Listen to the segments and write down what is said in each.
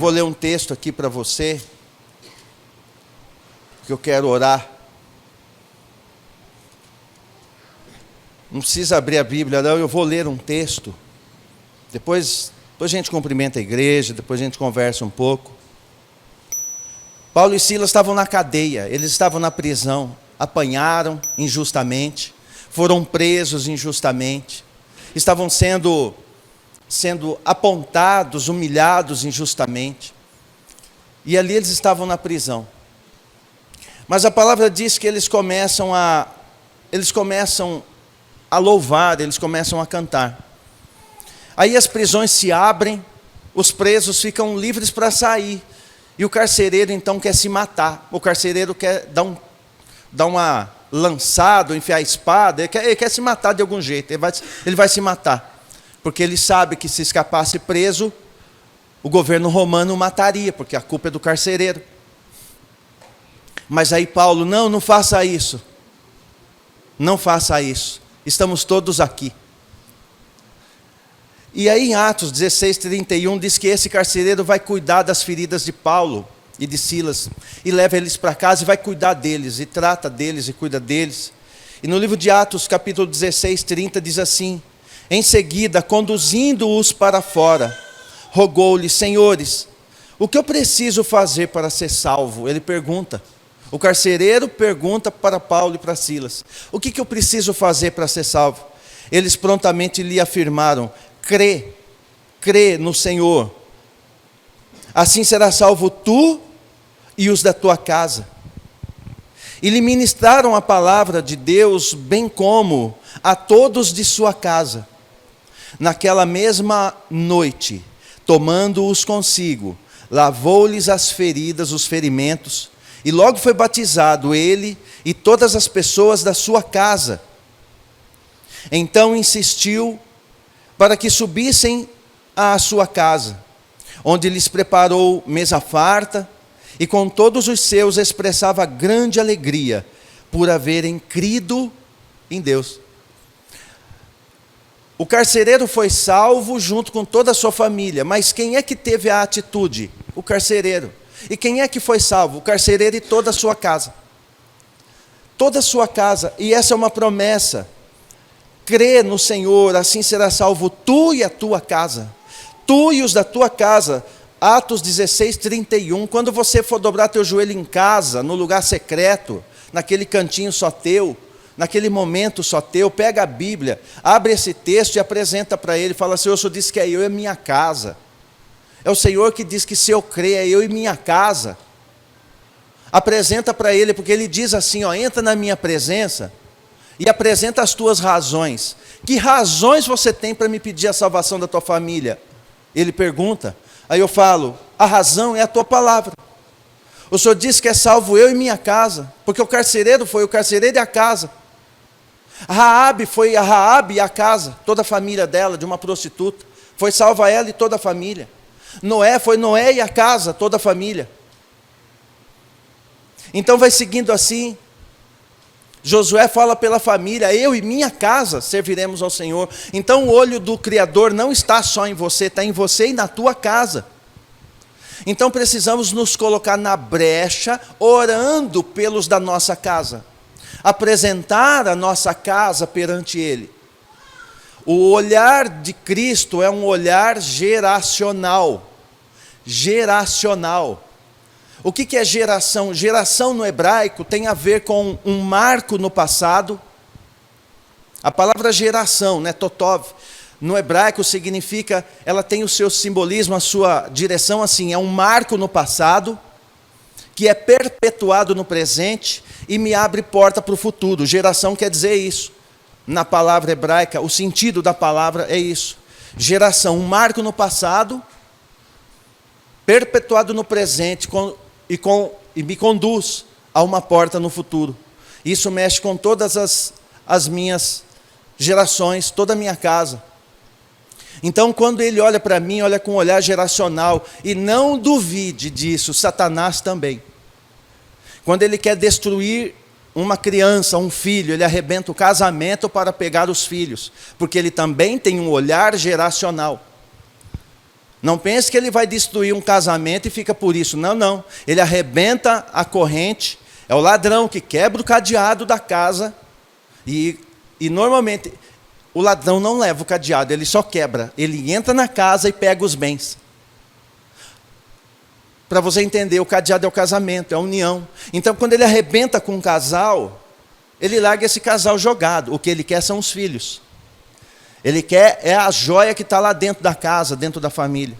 vou ler um texto aqui para você, que eu quero orar. Não precisa abrir a Bíblia, não, eu vou ler um texto. Depois a gente cumprimenta a igreja, depois a gente conversa um pouco. Paulo e Silas estavam na cadeia, eles estavam na prisão, apanharam injustamente, foram presos injustamente, estavam sendo apontados, humilhados injustamente. E ali eles estavam na prisão. Mas a palavra diz que eles começam a louvar, eles começam a cantar. Aí as prisões se abrem, os presos ficam livres para sair. E o carcereiro então quer se matar. O carcereiro quer dar uma lançada, enfiar a espada, ele quer se matar de algum jeito, ele vai se matar. Porque ele sabe que se escapasse preso, o governo romano o mataria, porque a culpa é do carcereiro. Mas aí Paulo, não faça isso. Não faça isso. Estamos todos aqui. E aí em Atos 16:31 diz que esse carcereiro vai cuidar das feridas de Paulo e de Silas, e leva eles para casa e vai cuidar deles, e trata deles e cuida deles. E no livro de Atos, capítulo 16:30 diz assim: em seguida, conduzindo-os para fora, rogou-lhes: senhores, o que eu preciso fazer para ser salvo? Ele pergunta. O carcereiro pergunta para Paulo e para Silas: o que eu preciso fazer para ser salvo? Eles prontamente lhe afirmaram: crê no Senhor, assim será salvo tu e os da tua casa. E lhe ministraram a palavra de Deus, bem como a todos de sua casa. Naquela mesma noite, tomando-os consigo, lavou-lhes as feridas, os ferimentos, e logo foi batizado ele e todas as pessoas da sua casa. Então insistiu para que subissem à sua casa, onde lhes preparou mesa farta, e com todos os seus expressava grande alegria por haverem crido em Deus. O carcereiro foi salvo junto com toda a sua família, mas quem é que teve a atitude? O carcereiro. E quem é que foi salvo? O carcereiro e toda a sua casa. Toda a sua casa, e essa é uma promessa. Crê no Senhor, assim será salvo tu e a tua casa. Tu e os da tua casa. Atos 16:31, quando você for dobrar teu joelho em casa, no lugar secreto, naquele cantinho só teu, naquele momento só teu, pega a Bíblia, abre esse texto e apresenta para ele, fala: Senhor, o Senhor disse que é eu e minha casa. É o Senhor que diz que se eu crer é eu e minha casa. Apresenta para ele, porque ele diz assim, entra na minha presença e apresenta as tuas razões. Que razões você tem para me pedir a salvação da tua família? Ele pergunta. Aí eu falo: a razão é a tua palavra. O Senhor disse que é salvo eu e minha casa, porque o carcereiro foi o carcereiro e a casa. Raabe foi a Raabe e a casa, toda a família dela, de uma prostituta. Foi salva ela e toda a família. Noé foi Noé e a casa, toda a família. Então vai seguindo assim. Josué fala pela família: eu e minha casa serviremos ao Senhor. Então o olho do Criador não está só em você, está em você e na tua casa. Então precisamos nos colocar na brecha, orando pelos da nossa casa. Apresentar a nossa casa perante Ele. O olhar de Cristo é um olhar geracional. Geracional. O que é geração? Geração no hebraico tem a ver com um marco no passado. A palavra geração, totov, no hebraico significa, ela tem o seu simbolismo, a sua direção assim, é um marco no passado, que é perpetuado no presente e me abre porta para o futuro. Geração quer dizer isso. Na palavra hebraica, o sentido da palavra é isso. Geração, um marco no passado, perpetuado no presente, e me conduz a uma porta no futuro. Isso mexe com todas as minhas gerações, toda a minha casa. Então, quando ele olha para mim, olha com um olhar geracional, e não duvide disso, Satanás também. Quando ele quer destruir uma criança, um filho, ele arrebenta o casamento para pegar os filhos, porque ele também tem um olhar geracional. Não pense que ele vai destruir um casamento e fica por isso. Não, não. Ele arrebenta a corrente. É o ladrão que quebra o cadeado da casa. E normalmente o ladrão não leva o cadeado, ele só quebra. Ele entra na casa e pega os bens. Para você entender, o cadeado é o casamento, é a união. Então, quando ele arrebenta com um casal, ele larga esse casal jogado. O que ele quer são os filhos. Ele quer é a joia que está lá dentro da casa, dentro da família.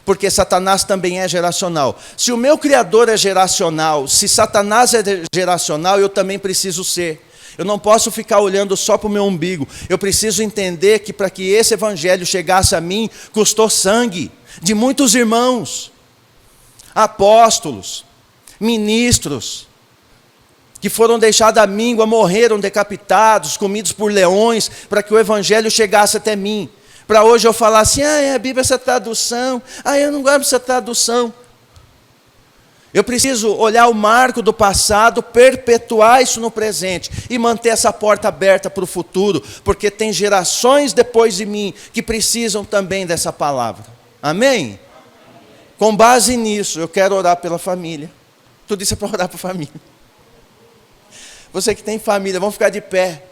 Porque Satanás também é geracional. Se o meu Criador é geracional, se Satanás é geracional, eu também preciso ser. Eu não posso ficar olhando só para o meu umbigo. Eu preciso entender que para que esse evangelho chegasse a mim, custou sangue de muitos irmãos, apóstolos, ministros, que foram deixados à míngua, morreram decapitados, comidos por leões, para que o evangelho chegasse até mim. Para hoje eu falar assim, a Bíblia essa tradução, eu não gosto dessa tradução. Eu preciso olhar o marco do passado, perpetuar isso no presente e manter essa porta aberta para o futuro, porque tem gerações depois de mim que precisam também dessa palavra. Amém? Com base nisso, eu quero orar pela família. Tudo isso é para orar para a família. Você que tem família, vamos ficar de pé.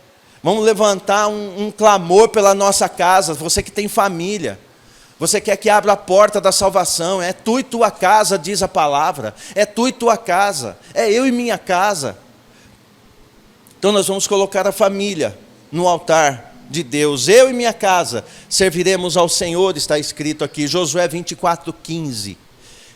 Vamos levantar um clamor pela nossa casa. Você que tem família. Você quer que abra a porta da salvação. É tu e tua casa, diz a palavra. É tu e tua casa. É eu e minha casa. Então nós vamos colocar a família no altar de Deus. Eu e minha casa serviremos ao Senhor, está escrito aqui. Josué 24:15.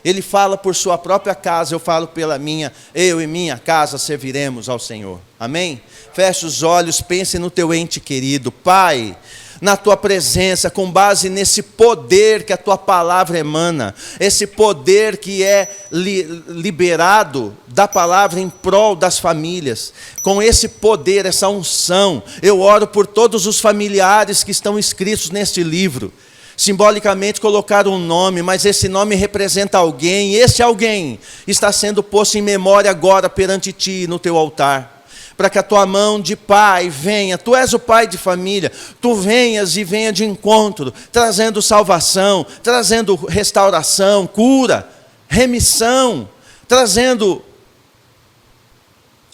Ele fala por sua própria casa, eu falo pela minha. Eu e minha casa serviremos ao Senhor. Amém? Feche os olhos, pense no teu ente querido. Pai, na tua presença, com base nesse poder que a tua palavra emana, esse poder que é liberado da palavra em prol das famílias, com esse poder, essa unção, eu oro por todos os familiares que estão escritos neste livro. Simbolicamente colocaram um nome, mas esse nome representa alguém, e esse alguém está sendo posto em memória agora perante ti, no teu altar, para que a tua mão de pai venha, tu és o pai de família, tu venhas e venha de encontro, trazendo salvação, trazendo restauração, cura, remissão, trazendo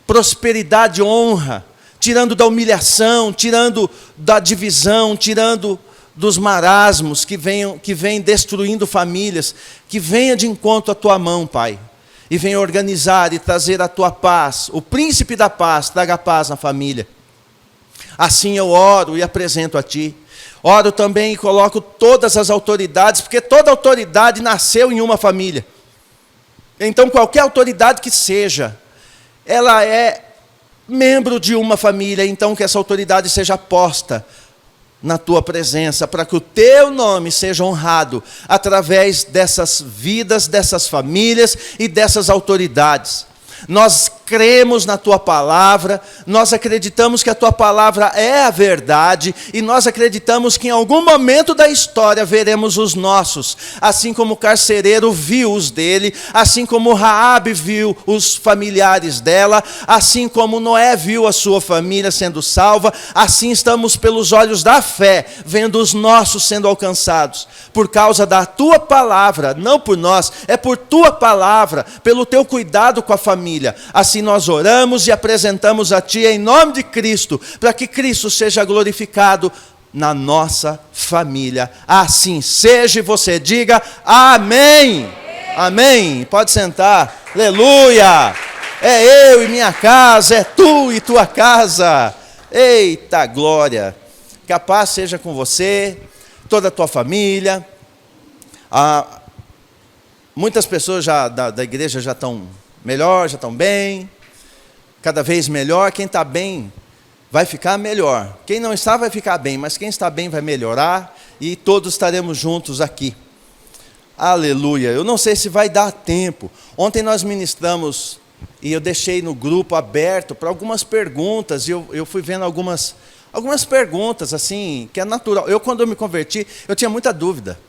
prosperidade, honra, tirando da humilhação, tirando da divisão, tirando dos marasmos que vêm destruindo famílias, que venha de encontro à tua mão, Pai, e venha organizar e trazer a tua paz, o príncipe da paz, traga paz na família. Assim eu oro e apresento a ti. Oro também e coloco todas as autoridades, porque toda autoridade nasceu em uma família. Então qualquer autoridade que seja, ela é membro de uma família, então que essa autoridade seja posta na tua presença, para que o teu nome seja honrado através dessas vidas, dessas famílias e dessas autoridades. Nós cremos na tua palavra, nós acreditamos que a tua palavra é a verdade, e nós acreditamos que em algum momento da história veremos os nossos, assim como o carcereiro viu os dele, assim como Raabe viu os familiares dela, assim como Noé viu a sua família sendo salva, assim estamos pelos olhos da fé, vendo os nossos sendo alcançados, por causa da tua palavra, não por nós, é por tua palavra, pelo teu cuidado com a família. Assim nós oramos e apresentamos a ti em nome de Cristo, para que Cristo seja glorificado na nossa família. Assim seja, e você diga amém. Amém. Pode sentar. Aleluia. É eu e minha casa, é tu e tua casa. Eita glória. Que a paz seja com você, toda a tua família. Muitas pessoas da igreja já estão melhor, já estão bem, cada vez melhor. Quem está bem vai ficar melhor. Quem não está vai ficar bem, mas quem está bem vai melhorar, e todos estaremos juntos aqui. Aleluia. Eu não sei se vai dar tempo. Ontem nós ministramos, e eu deixei no grupo aberto para algumas perguntas, e eu fui vendo algumas perguntas, assim, que é natural. Quando eu me converti, eu tinha muita dúvida,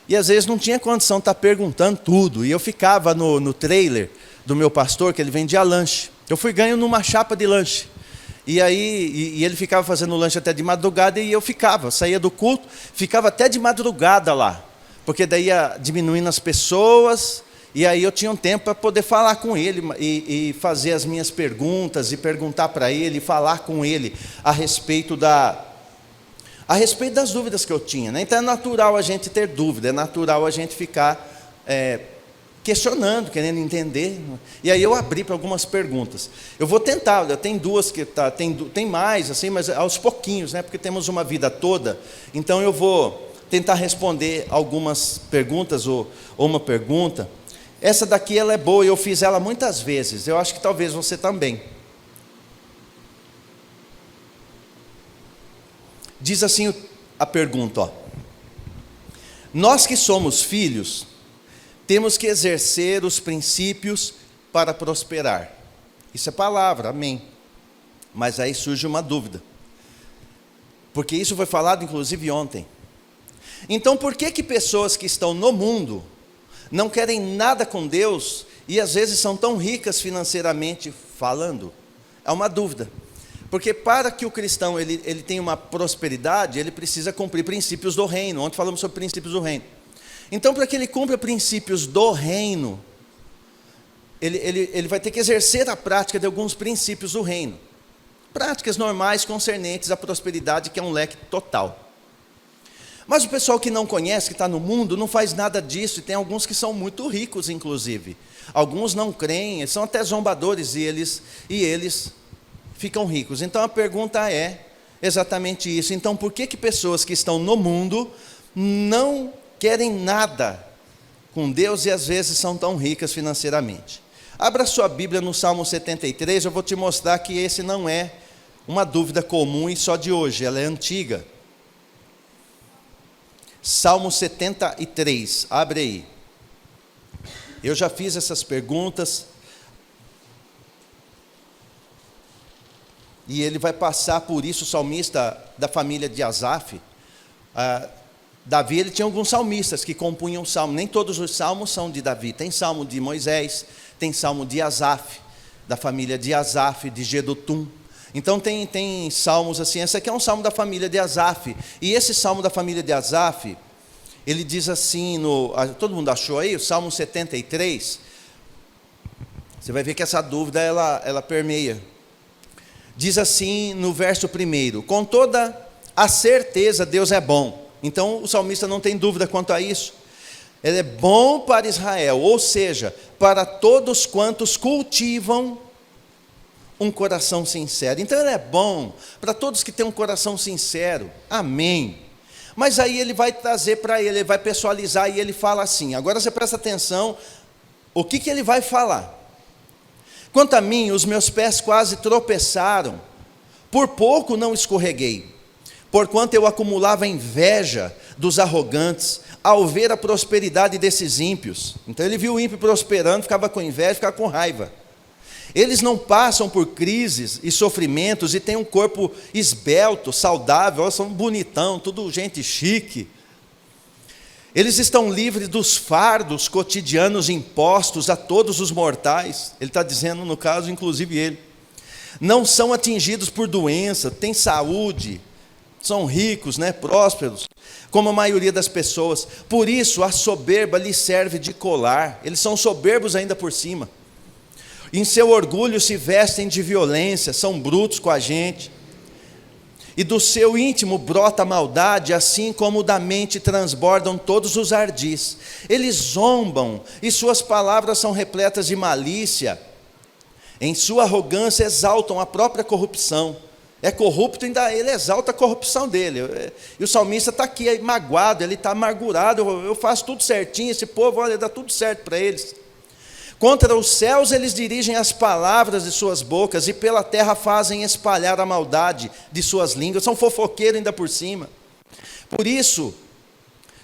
e às vezes não tinha condição de estar perguntando tudo, e eu ficava no trailer do meu pastor, que ele vendia lanche. Eu fui ganho numa chapa de lanche. E aí ele ficava fazendo lanche até de madrugada, e eu saía do culto, ficava até de madrugada lá, porque daí ia diminuindo as pessoas, e aí eu tinha um tempo para poder falar com ele, e fazer as minhas perguntas, e perguntar para ele, e falar com ele a respeito das dúvidas que eu tinha, né? Então é natural a gente ter dúvida, é natural a gente ficar questionando, querendo entender. E aí eu abri para algumas perguntas. Eu vou tentar, tem duas que tem mais, assim, mas aos pouquinhos, né? Porque temos uma vida toda. Então eu vou tentar responder algumas perguntas ou uma pergunta. Essa daqui ela é boa, eu fiz ela muitas vezes. Eu acho que talvez você também. Diz assim a pergunta, ó: nós que somos filhos, temos que exercer os princípios para prosperar. Isso é palavra, amém. Mas aí surge uma dúvida, porque isso foi falado inclusive ontem. Então por que pessoas que estão no mundo não querem nada com Deus e às vezes são tão ricas financeiramente falando? É uma dúvida. Porque para que o cristão ele tenha uma prosperidade, ele precisa cumprir princípios do reino. Ontem falamos sobre princípios do reino. Então, para que ele cumpra princípios do reino, ele vai ter que exercer a prática de alguns princípios do reino. Práticas normais concernentes à prosperidade, que é um leque total. Mas o pessoal que não conhece, que está no mundo, não faz nada disso, e tem alguns que são muito ricos, inclusive. Alguns não creem, eles são até zombadores, e eles ficam ricos. Então a pergunta é exatamente isso. Então por que pessoas que estão no mundo não querem nada com Deus e às vezes são tão ricas financeiramente? Abra sua Bíblia no Salmo 73, eu vou te mostrar que esse não é uma dúvida comum e só de hoje, ela é antiga. Salmo 73, abre aí. Eu já fiz essas perguntas, e ele vai passar por isso, o salmista da família de Asaf. Davi, ele tinha alguns salmistas que compunham salmos, nem todos os salmos são de Davi, tem salmo de Moisés, tem salmo de Asaf, da família de Asaf, de Jedutum. Então tem salmos assim, esse aqui é um salmo da família de Asaf, e esse salmo da família de Asaf, ele diz assim, todo mundo achou aí, o Salmo 73, você vai ver que essa dúvida ela permeia. Diz assim no verso 1: com toda a certeza Deus é bom. Então o salmista não tem dúvida quanto a isso. Ele é bom para Israel, ou seja, para todos quantos cultivam um coração sincero. Então ele é bom para todos que têm um coração sincero, amém. Mas aí ele vai trazer para ele vai pessoalizar, e ele fala assim, agora você presta atenção, o que ele vai falar. Quanto a mim, os meus pés quase tropeçaram, por pouco não escorreguei, porquanto eu acumulava inveja dos arrogantes, ao ver a prosperidade desses ímpios. Então ele viu o ímpio prosperando, ficava com inveja, ficava com raiva. Eles não passam por crises e sofrimentos, e têm um corpo esbelto, saudável, são bonitão, tudo gente chique. Eles estão livres dos fardos cotidianos impostos a todos os mortais. Ele está dizendo, no caso, inclusive ele. Não são atingidos por doença, têm saúde, são ricos, prósperos, como a maioria das pessoas. Por isso, a soberba lhes serve de colar. Eles são soberbos ainda por cima. Em seu orgulho se vestem de violência, são brutos com a gente. E do seu íntimo brota a maldade, assim como da mente transbordam todos os ardis. Eles zombam, e suas palavras são repletas de malícia. Em sua arrogância exaltam a própria corrupção. É corrupto, ainda ele exalta a corrupção dele. E o salmista está aqui magoado, ele está amargurado. Eu faço tudo certinho, esse povo, olha, dá tudo certo para eles. Contra os céus eles dirigem as palavras de suas bocas, e pela terra fazem espalhar a maldade de suas línguas. São fofoqueiros ainda por cima. Por isso,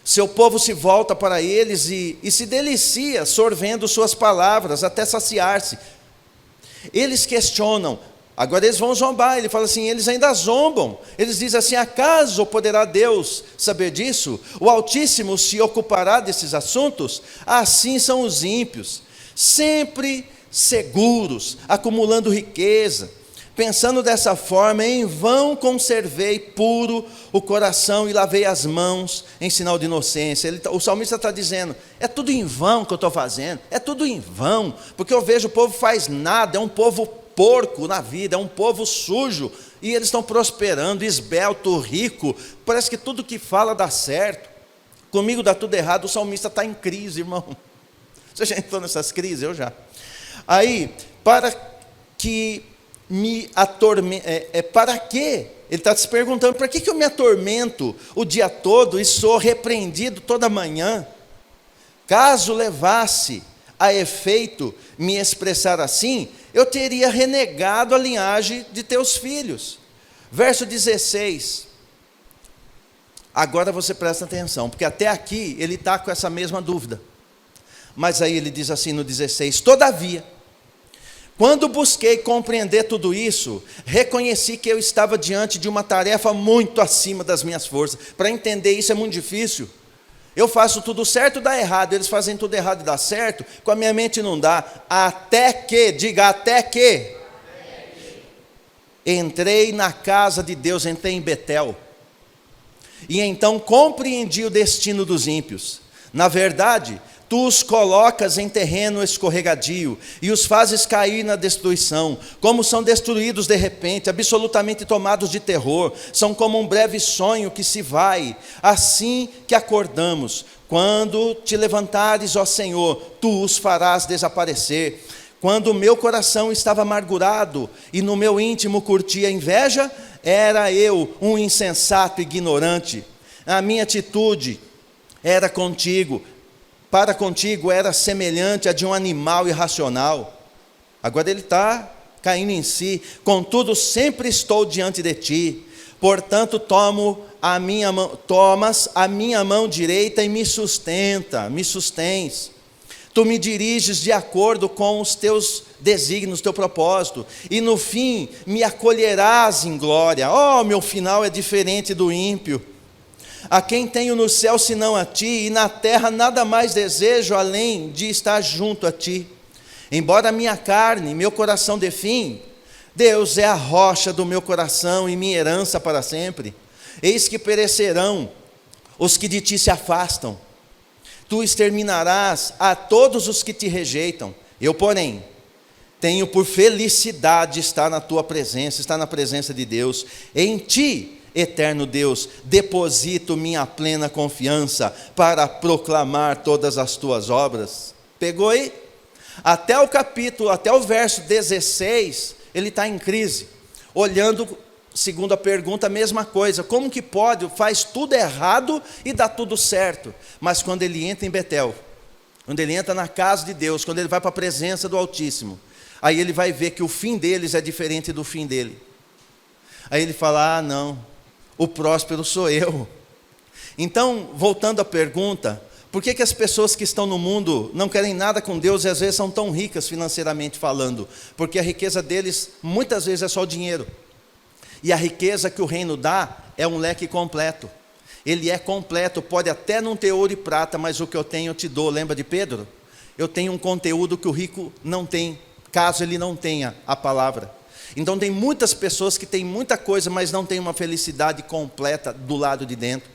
seu povo se volta para eles e se delicia, sorvendo suas palavras, até saciar-se. Eles questionam, agora eles vão zombar, ele fala assim, eles ainda zombam. Eles dizem assim, acaso poderá Deus saber disso? O Altíssimo se ocupará desses assuntos? Assim são os ímpios, sempre seguros, acumulando riqueza, pensando dessa forma, em vão conservei puro o coração e lavei as mãos em sinal de inocência. O salmista está dizendo, é tudo em vão que eu estou fazendo, é tudo em vão, porque eu vejo o povo faz nada, é um povo porco na vida, é um povo sujo, e eles estão prosperando, esbelto, rico, parece que tudo que fala dá certo, comigo dá tudo errado. O salmista está em crise, irmão. Você já entrou nessas crises? Eu já. Aí, para que me atormento, para quê? Ele está se perguntando, para que eu me atormento o dia todo e sou repreendido toda manhã? Caso levasse a efeito me expressar assim, eu teria renegado a linhagem de teus filhos. Verso 16. Agora você presta atenção, porque até aqui ele está com essa mesma dúvida. Mas aí ele diz assim no 16, todavia, quando busquei compreender tudo isso, reconheci que eu estava diante de uma tarefa muito acima das minhas forças. Para entender isso é muito difícil. Eu faço tudo certo e dá errado, eles fazem tudo errado e dá certo, com a minha mente não dá. Até que, diga até que, entrei na casa de Deus, entrei em Betel, e então compreendi o destino dos ímpios. Na verdade, tu os colocas em terreno escorregadio e os fazes cair na destruição, como são destruídos de repente, absolutamente tomados de terror, são como um breve sonho que se vai, assim que acordamos. Quando te levantares, ó Senhor, tu os farás desaparecer. Quando o meu coração estava amargurado e no meu íntimo curtia inveja, era eu um insensato ignorante. A minha atitude era contigo, para contigo era semelhante a de um animal irracional. Agora ele está caindo em si. Contudo, sempre estou diante de ti. Portanto, tomas a minha mão direita e me sustens. Tu me diriges de acordo com os teus desígnios, teu propósito, e no fim me acolherás em glória. Oh, meu final é diferente do ímpio. A quem tenho no céu senão a ti, e na terra nada mais desejo além de estar junto a ti. Embora minha carne, meu coração definhe, Deus é a rocha do meu coração e minha herança para sempre. Eis que perecerão os que de ti se afastam. Tu exterminarás a todos os que te rejeitam. Eu, porém, tenho por felicidade estar na tua presença, estar na presença de Deus. Em ti, eterno Deus, deposito minha plena confiança para proclamar todas as tuas obras. Pegou aí? Até o verso 16, ele está em crise, olhando, segundo a pergunta, a mesma coisa. Como que pode? Faz tudo errado e dá tudo certo. Mas quando ele entra em Betel, quando ele entra na casa de Deus, quando ele vai para a presença do Altíssimo, aí ele vai ver que o fim deles é diferente do fim dele. Aí ele fala, ah não, o próspero sou eu. Então, voltando à pergunta, por que as pessoas que estão no mundo não querem nada com Deus e às vezes são tão ricas financeiramente falando? Porque a riqueza deles muitas vezes é só o dinheiro. E a riqueza que o reino dá é um leque completo. Ele é completo, pode até não ter ouro e prata, mas o que eu tenho eu te dou. Lembra de Pedro? Eu tenho um conteúdo que o rico não tem, caso ele não tenha a palavra. Então tem muitas pessoas que têm muita coisa, mas não têm uma felicidade completa do lado de dentro.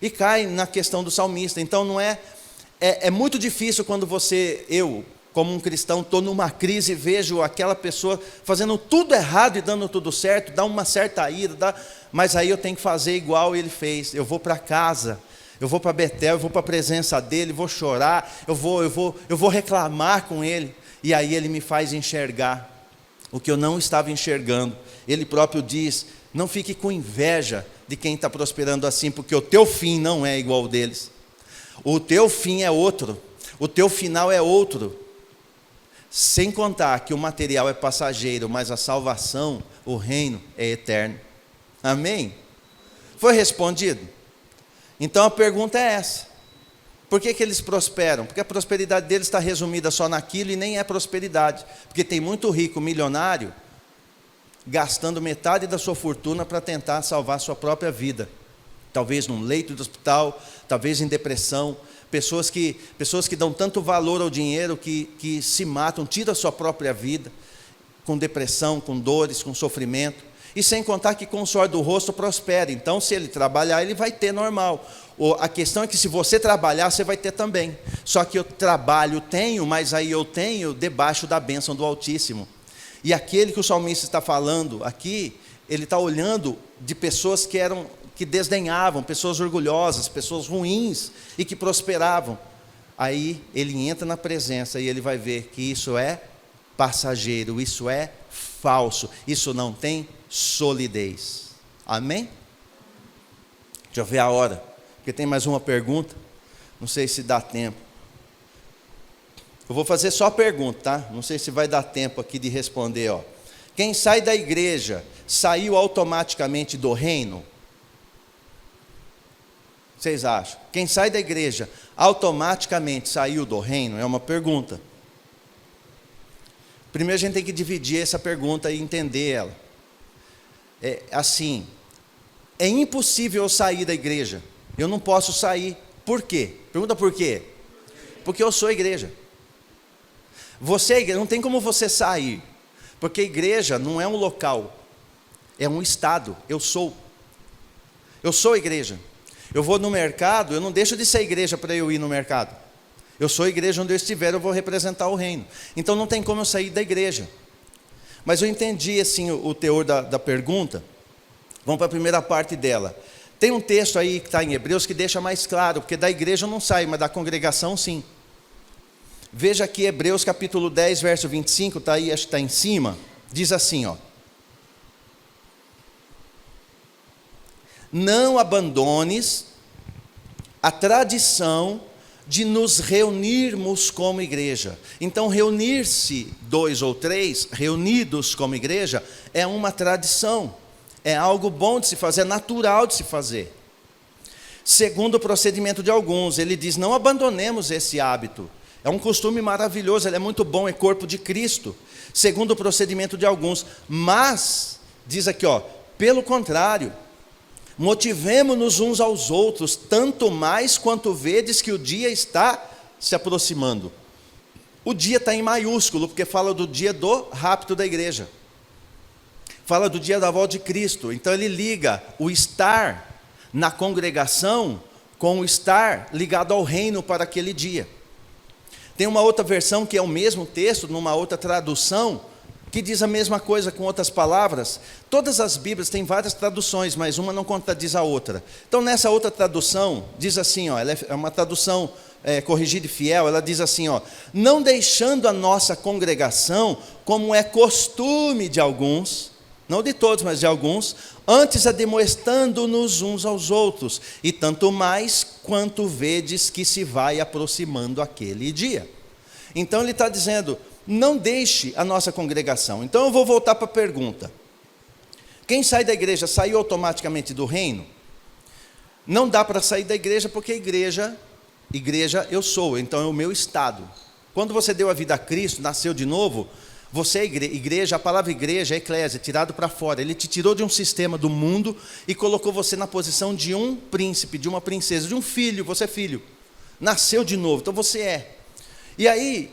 E cai na questão do salmista. Então não é muito difícil quando eu, como um cristão, estou numa crise e vejo aquela pessoa fazendo tudo errado e dando tudo certo, dá uma certa ira, mas aí eu tenho que fazer igual ele fez. Eu vou para casa, eu vou para Betel, eu vou para a presença dele, vou chorar, eu vou reclamar com ele, e aí ele me faz enxergar o que eu não estava enxergando. Ele próprio diz, não fique com inveja de quem está prosperando assim, porque o teu fim não é igual ao deles. O teu fim é outro, o teu final é outro. Sem contar que o material é passageiro, mas a salvação, o reino é eterno. Amém? Foi respondido? Então a pergunta é essa. Por que eles prosperam? Porque a prosperidade deles está resumida só naquilo e nem é prosperidade. Porque tem muito rico, milionário, gastando metade da sua fortuna para tentar salvar a sua própria vida. Talvez num leito de hospital, talvez em depressão. Pessoas que dão tanto valor ao dinheiro que se matam, tiram a sua própria vida. com depressão, com dores, com sofrimento. E sem contar que com o suor do rosto prospera. Então, se ele trabalhar, ele vai ter normal. A questão é que se você trabalhar, você vai ter também. Só que eu trabalho, tenho, mas aí eu tenho debaixo da bênção do Altíssimo. E aquele que o salmista está falando aqui, ele está olhando de pessoas que desdenhavam, pessoas orgulhosas, pessoas ruins e que prosperavam. Aí ele entra na presença e ele vai ver que isso é passageiro, isso é falso, isso não tem solidez. Amém? Deixa eu ver a hora, porque tem mais uma pergunta, não sei se dá tempo. Eu vou fazer só a pergunta, tá? Não sei se vai dar tempo aqui de responder, ó. Quem sai da igreja, saiu automaticamente do reino? Vocês acham? Quem sai da igreja, automaticamente saiu do reino? É uma pergunta. Primeiro a gente tem que dividir essa pergunta e entender ela. É assim, é impossível eu sair da igreja. Eu não posso sair. Por quê? Pergunta por quê? Porque eu sou a igreja. Você é igreja, não tem como você sair. Porque a igreja não é um local, é um estado. Eu sou a igreja. Eu vou no mercado, eu não deixo de ser igreja para eu ir no mercado. Eu sou a igreja onde eu estiver, eu vou representar o reino. Então não tem como eu sair da igreja. Mas eu entendi assim o teor da pergunta. Vamos para a primeira parte dela. Tem um texto aí que está em Hebreus que deixa mais claro, porque da igreja eu não saio, mas da congregação sim. Veja aqui Hebreus capítulo 10, verso 25, está aí, acho que está em cima. Diz assim, ó. Não abandones a tradição de nos reunirmos como igreja. Então, reunir-se 2 ou 3, reunidos como igreja, é uma tradição. É algo bom de se fazer, é natural de se fazer. Segundo o procedimento de alguns, ele diz, não abandonemos esse hábito. É um costume maravilhoso, ele é muito bom, é corpo de Cristo. Segundo o procedimento de alguns. Mas, diz aqui, ó, pelo contrário, motivemo-nos uns aos outros, tanto mais quanto vedes que o dia está se aproximando. O dia está em maiúsculo, porque fala do dia do rapto da igreja. Fala do dia da volta de Cristo. Então ele liga o estar na congregação com o estar ligado ao reino para aquele dia. Tem uma outra versão que é o mesmo texto, numa outra tradução, que diz a mesma coisa com outras palavras. Todas as Bíblias têm várias traduções, mas uma não contradiz a outra. Então nessa outra tradução, diz assim, ó, ela é uma tradução corrigida e fiel, ela diz assim, ó, não deixando a nossa congregação, como é costume de alguns, não de todos, mas de alguns, antes admoestando-nos uns aos outros, e tanto mais quanto vedes que se vai aproximando aquele dia. Então ele está dizendo, não deixe a nossa congregação. Então eu vou voltar para a pergunta. Quem sai da igreja, saiu automaticamente do reino? Não dá para sair da igreja, porque igreja eu sou, então é o meu estado. Quando você deu a vida a Cristo, nasceu de novo, você é igreja, a palavra igreja é eclésia, tirado para fora. Ele te tirou de um sistema do mundo e colocou você na posição de um príncipe, de uma princesa, de um filho, você é filho. Nasceu de novo, então você é. E aí,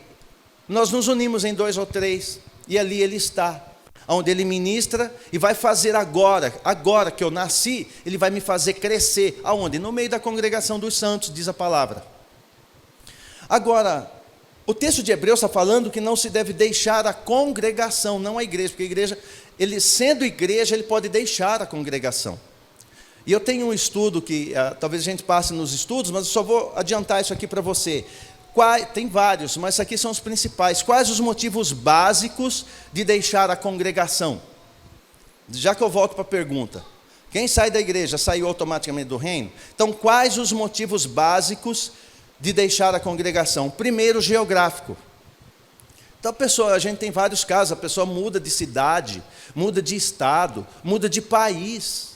nós nos unimos em 2 ou 3, e ali ele está, onde ele ministra, e vai fazer agora que eu nasci, ele vai me fazer crescer. Aonde? No meio da congregação dos santos, diz a palavra. Agora, o texto de Hebreus está falando que não se deve deixar a congregação, não a igreja, porque a igreja, ele sendo igreja, ele pode deixar a congregação. E eu tenho um estudo que, talvez a gente passe nos estudos, mas eu só vou adiantar isso aqui para você. Tem vários, mas aqui são os principais. Quais os motivos básicos de deixar a congregação? Já que eu volto para a pergunta. Quem sai da igreja, saiu automaticamente do reino? Então, quais os motivos básicos de deixar a congregação? Primeiro, geográfico. Então a gente tem vários casos, a pessoa muda de cidade, muda de estado, muda de país.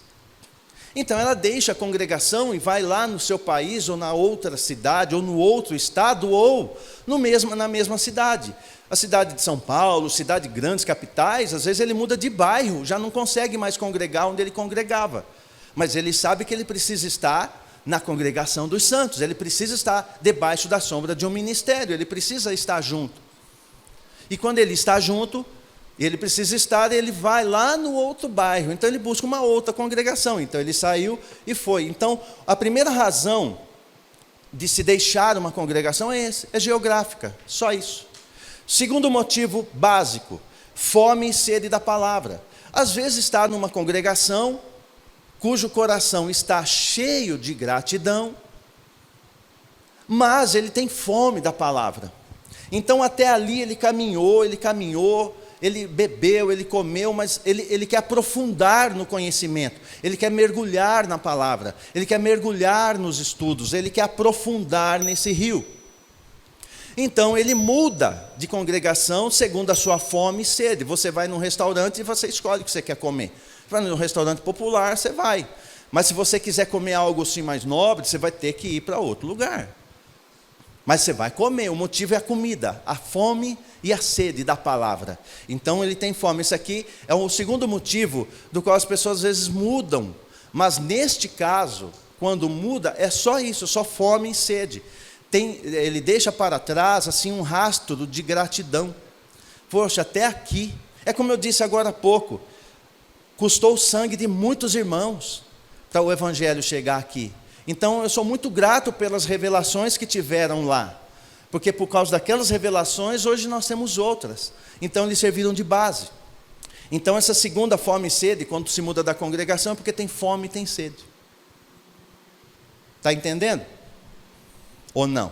Então ela deixa a congregação e vai lá no seu país, ou na outra cidade, ou no outro estado, ou na mesma cidade. A cidade de São Paulo, cidade de grandes capitais, às vezes ele muda de bairro, já não consegue mais congregar onde ele congregava. Mas ele sabe que ele precisa estar na congregação dos santos, ele precisa estar debaixo da sombra de um ministério, ele precisa estar junto. E quando ele está junto, E ele precisa estar, ele vai lá no outro bairro. Então ele busca uma outra congregação. Então ele saiu e foi. Então a primeira razão de se deixar uma congregação é geográfica, só isso. Segundo motivo básico, fome e sede da palavra. Às vezes está numa congregação cujo coração está cheio de gratidão, mas ele tem fome da palavra. Então até ali ele caminhou, ele bebeu, ele comeu, mas ele quer aprofundar no conhecimento, ele quer mergulhar na palavra, ele quer mergulhar nos estudos, ele quer aprofundar nesse rio. Então ele muda de congregação segundo a sua fome e sede. Você vai num restaurante e você escolhe o que você quer comer. Vai num restaurante popular, você vai. Mas se você quiser comer algo assim mais nobre, você vai ter que ir para outro lugar. Mas você vai comer, o motivo é a comida, a fome e a sede da palavra. Então ele tem fome. Esse aqui é o segundo motivo do qual as pessoas às vezes mudam. Mas neste caso, quando muda, é só isso, só fome e sede. Ele deixa para trás assim um rastro de gratidão. Poxa, até aqui, é como eu disse agora há pouco, custou o sangue de muitos irmãos para o evangelho chegar aqui. Então eu sou muito grato pelas revelações que tiveram lá, porque por causa daquelas revelações hoje nós temos outras. Então eles serviram de base. Então essa segunda fome e sede, quando se muda da congregação, é porque tem fome e tem sede. Está entendendo? Ou não?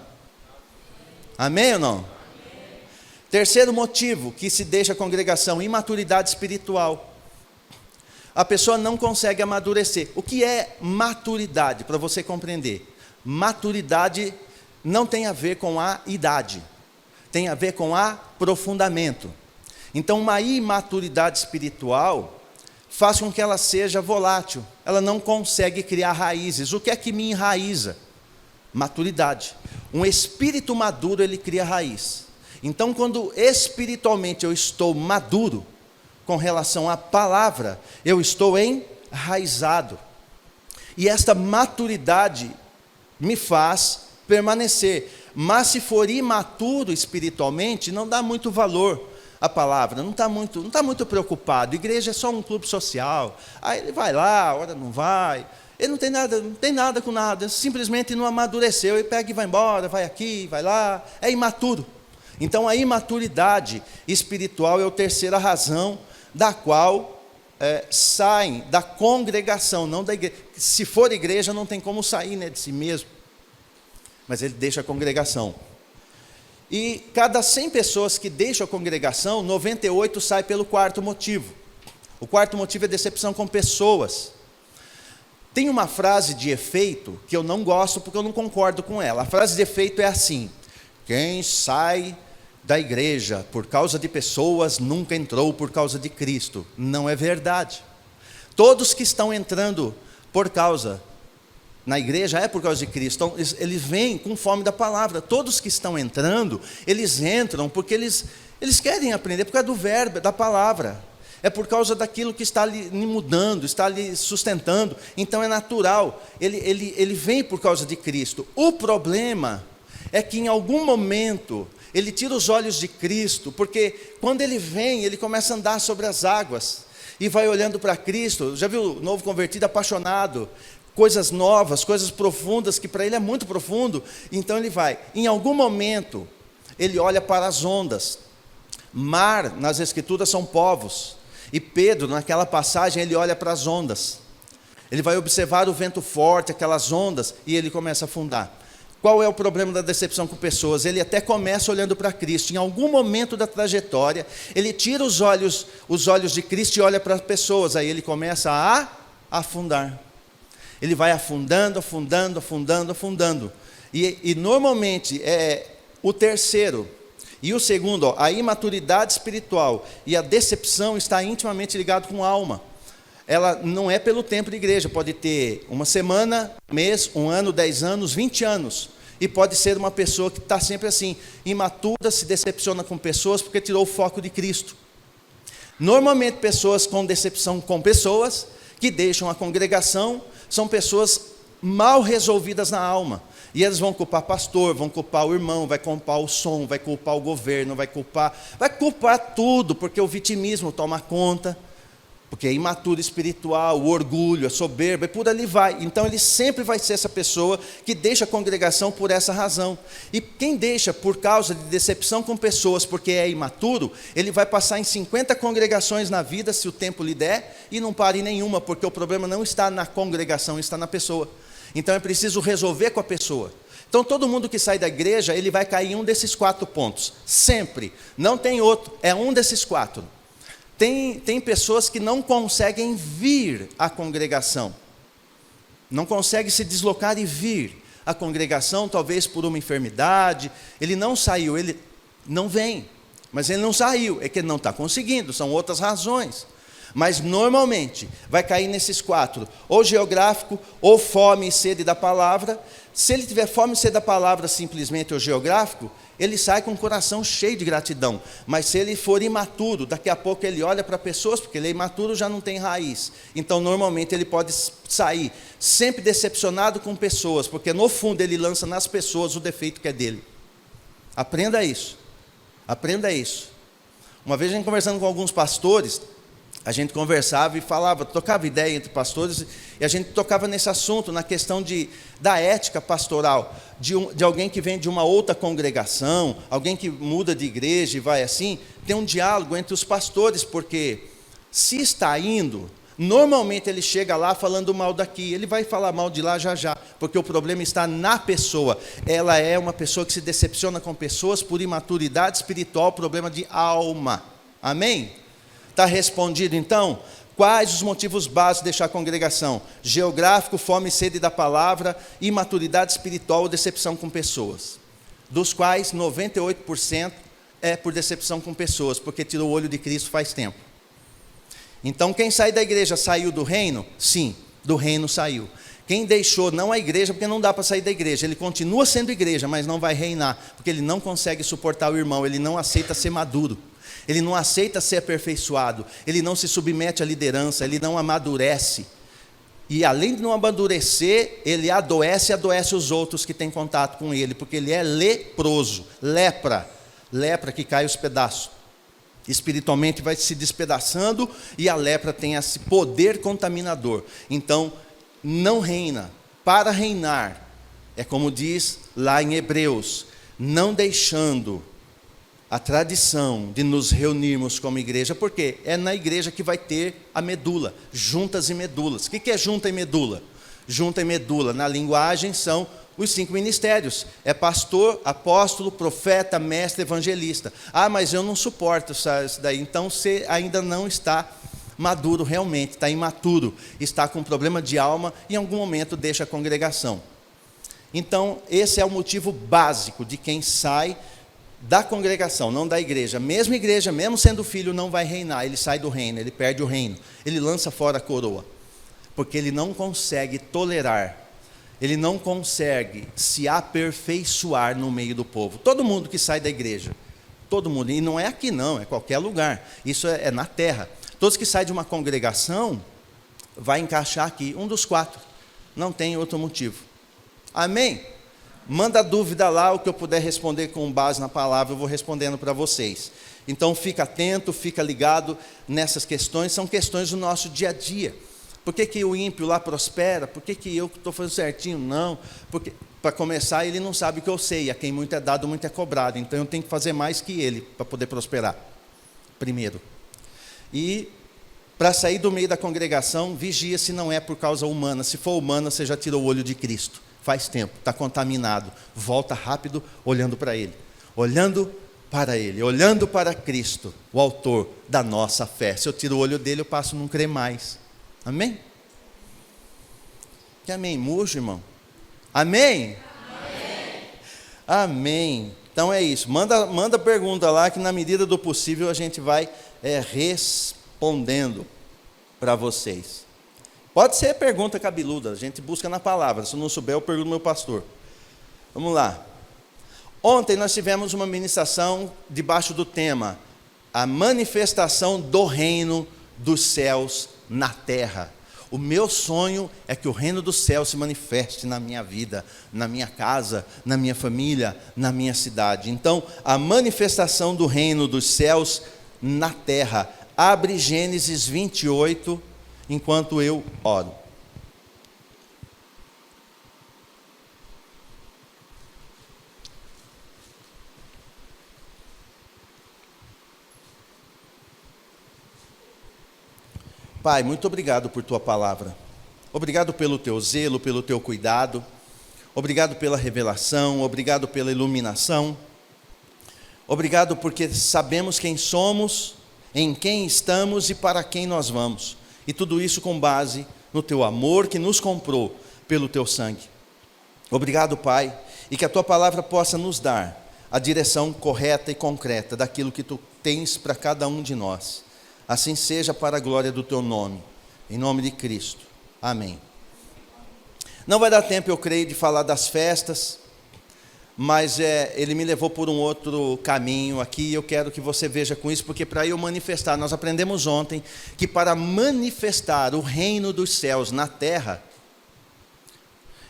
Amém ou não? Amém. Terceiro motivo que se deixa a congregação, imaturidade espiritual. A pessoa não consegue amadurecer. O que é maturidade, para você compreender? Maturidade não tem a ver com a idade, tem a ver com aprofundamento. Então uma imaturidade espiritual faz com que ela seja volátil, ela não consegue criar raízes. O que é que me enraiza? Maturidade. Um espírito maduro, ele cria raiz. Então quando espiritualmente eu estou maduro com relação à palavra, eu estou enraizado. E esta maturidade me faz permanecer. Mas se for imaturo espiritualmente, não dá muito valor à palavra, não está muito preocupado. Igreja é só um clube social. Aí ele vai lá, ora não vai. Ele não tem nada com nada, simplesmente não amadureceu, ele pega e vai embora, vai aqui, vai lá, é imaturo. Então a imaturidade espiritual é a terceira razão da qual saem da congregação, não da igreja. Se for igreja não tem como sair, né, de si mesmo, mas ele deixa a congregação. E cada 100 pessoas que deixam a congregação, 98 saem pelo quarto motivo. O quarto motivo é decepção com pessoas. Tem uma frase de efeito que eu não gosto porque eu não concordo com ela. A frase de efeito é assim: quem sai da igreja por causa de pessoas nunca entrou por causa de Cristo. Não é verdade. Todos que estão entrando por causa na igreja é por causa de Cristo. Então, eles vêm com fome da palavra. Todos que estão entrando, eles entram porque eles querem aprender por causa do verbo, da palavra. É por causa daquilo que está lhe mudando, está lhe sustentando. Então é natural, ele vem por causa de Cristo. O problema é que em algum momento ele tira os olhos de Cristo, porque quando ele vem, ele começa a andar sobre as águas e vai olhando para Cristo. Já viu o novo convertido apaixonado? Coisas novas, coisas profundas, que para ele é muito profundo. Então ele vai, em algum momento, ele olha para as ondas. Mar, nas escrituras, são povos. E Pedro, naquela passagem, ele olha para as ondas. Ele vai observar o vento forte, aquelas ondas, e ele começa a afundar. Qual é o problema da decepção com pessoas? Ele até começa olhando para Cristo. Em algum momento da trajetória, ele tira os olhos de Cristo e olha para as pessoas. Aí ele começa a afundar. Ele vai afundando. E normalmente, o terceiro e o segundo, a imaturidade espiritual e a decepção está intimamente ligado com a alma. Ela não é pelo tempo de igreja, pode ter uma semana, mês, 1 ano, 10 anos, 20 anos. E pode ser uma pessoa que está sempre assim, imatura, se decepciona com pessoas porque tirou o foco de Cristo. Normalmente pessoas com decepção com pessoas, que deixam a congregação, são pessoas mal resolvidas na alma. E eles vão culpar pastor, vão culpar o irmão, vai culpar o som, vai culpar o governo, vai culpar tudo, porque o vitimismo toma conta, porque é imaturo espiritual, o orgulho, a soberba, e por ali vai. Então ele sempre vai ser essa pessoa que deixa a congregação por essa razão. E quem deixa por causa de decepção com pessoas porque é imaturo, ele vai passar em 50 congregações na vida, se o tempo lhe der, e não pare em nenhuma, porque o problema não está na congregação, está na pessoa. Então é preciso resolver com a pessoa. Então todo mundo que sai da igreja, ele vai cair em um desses 4 pontos, sempre. Não tem outro, é um desses 4. Tem pessoas que não conseguem vir à congregação, não conseguem se deslocar e vir à congregação, talvez por uma enfermidade, ele não saiu, ele não vem, mas ele não saiu, é que ele não está conseguindo, são outras razões. Mas normalmente vai cair nesses 4, ou geográfico, ou fome e sede da palavra. Se ele tiver fome e sede da palavra simplesmente ou geográfico, ele sai com o coração cheio de gratidão. Mas se ele for imaturo, daqui a pouco ele olha para pessoas, porque ele é imaturo, já não tem raiz. Então normalmente ele pode sair sempre decepcionado com pessoas, porque no fundo ele lança nas pessoas o defeito que é dele. Aprenda isso, aprenda isso. Uma vez a gente conversando com alguns pastores, a gente conversava e falava, tocava ideia entre pastores, e a gente tocava nesse assunto, na questão da ética pastoral, de alguém que vem de uma outra congregação, alguém que muda de igreja e vai assim, tem um diálogo entre os pastores, porque se está indo, normalmente ele chega lá falando mal daqui, ele vai falar mal de lá já, porque o problema está na pessoa. Ela é uma pessoa que se decepciona com pessoas por imaturidade espiritual, problema de alma. Amém? Está respondido então? Quais os motivos básicos de deixar a congregação? Geográfico, fome e sede da palavra, imaturidade espiritual ou decepção com pessoas. Dos quais 98% é por decepção com pessoas, porque tirou o olho de Cristo faz tempo. Então quem sai da igreja saiu do reino? Sim, do reino saiu. Quem deixou não a igreja, porque não dá para sair da igreja, ele continua sendo igreja, mas não vai reinar, porque ele não consegue suportar o irmão, ele não aceita ser maduro. Ele não aceita ser aperfeiçoado, ele não se submete à liderança, ele não amadurece. E além de não amadurecer, ele adoece e adoece os outros que têm contato com ele, porque ele é leproso, lepra que cai os pedaços. Espiritualmente vai se despedaçando e a lepra tem esse poder contaminador. Então, não reina. Para reinar, é como diz lá em Hebreus, não deixando a tradição de nos reunirmos como igreja, porque é na igreja que vai ter a medula, juntas e medulas. O que é junta e medula? Junta e medula, na linguagem, são os 5 ministérios. É pastor, apóstolo, profeta, mestre, evangelista. Ah, mas eu não suporto isso daí. Então você ainda não está maduro realmente, está imaturo, está com problema de alma, e em algum momento deixa a congregação. Então esse é o motivo básico de quem sai da congregação, não da igreja. Mesmo igreja, mesmo sendo filho, não vai reinar, ele sai do reino, ele perde o reino, ele lança fora a coroa, porque ele não consegue tolerar, ele não consegue se aperfeiçoar no meio do povo. Todo mundo que sai da igreja, todo mundo, e não é aqui não, é qualquer lugar, isso é na terra, todos que saem de uma congregação, vai encaixar aqui, um dos 4, não tem outro motivo. Amém? Manda dúvida lá, o que eu puder responder com base na palavra, eu vou respondendo para vocês. Então fica atento, fica ligado nessas questões, são questões do nosso dia a dia. Por que o ímpio lá prospera? Por que eu estou fazendo certinho? Não, porque para começar ele não sabe o que eu sei, a quem muito é dado, muito é cobrado, então eu tenho que fazer mais que ele para poder prosperar, primeiro. E para sair do meio da congregação, vigia se não é por causa humana, se for humana você já tirou o olho de Cristo. Faz tempo, está contaminado, volta rápido olhando para Ele, olhando para Cristo, o autor da nossa fé. Se eu tiro o olho dele, eu passo a não crer mais. Amém? Que amém, murcho, irmão? Amém? Amém? Amém. Então é isso, manda pergunta lá, que na medida do possível a gente vai respondendo para vocês. Pode ser pergunta cabeluda, a gente busca na palavra. Se não souber, eu pergunto ao meu pastor. Vamos lá. Ontem nós tivemos uma ministração debaixo do tema a manifestação do reino dos céus na terra. O meu sonho é que o reino do céu se manifeste na minha vida, na minha casa, na minha família, na minha cidade. Então, a manifestação do reino dos céus na terra. Abre Gênesis 28, enquanto eu oro. Pai, muito obrigado por tua palavra. Obrigado pelo teu zelo, pelo teu cuidado. Obrigado pela revelação, obrigado pela iluminação. Obrigado porque sabemos quem somos, em quem estamos e para quem nós vamos. E tudo isso com base no teu amor que nos comprou pelo teu sangue. Obrigado, Pai, e que a tua palavra possa nos dar a direção correta e concreta daquilo que tu tens para cada um de nós. Assim seja para a glória do teu nome, em nome de Cristo. Amém. Não vai dar tempo, eu creio, de falar das festas, mas ele me levou por um outro caminho aqui, e eu quero que você veja com isso, porque para eu manifestar, nós aprendemos ontem, que para manifestar o reino dos céus na terra,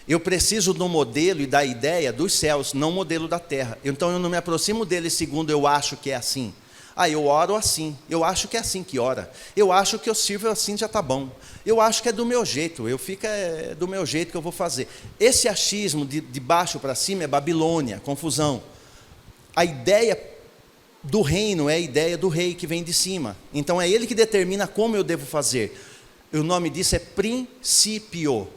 eu preciso do modelo e da ideia dos céus, não modelo da terra. Então eu não me aproximo dele segundo eu acho que é assim. Eu oro assim, eu acho que é assim que ora, eu acho que eu sirvo assim, já está bom, eu acho que é do meu jeito, do meu jeito que eu vou fazer. Esse achismo de baixo para cima é Babilônia, confusão. A ideia do reino é a ideia do rei que vem de cima, então é ele que determina como eu devo fazer. O nome disso é princípio.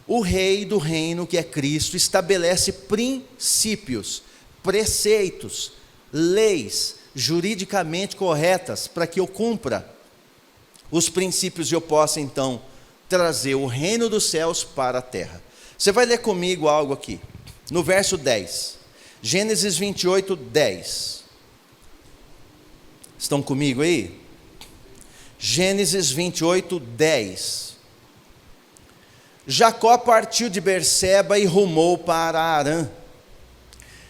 O rei do reino, que é Cristo, estabelece princípios, preceitos, leis, juridicamente corretas, para que eu cumpra os princípios e eu possa então trazer o reino dos céus para a terra. Você vai ler comigo algo aqui, no verso 10, Gênesis 28, 10. Estão comigo aí? Gênesis 28, 10. Jacó partiu de Berseba e rumou para Harã.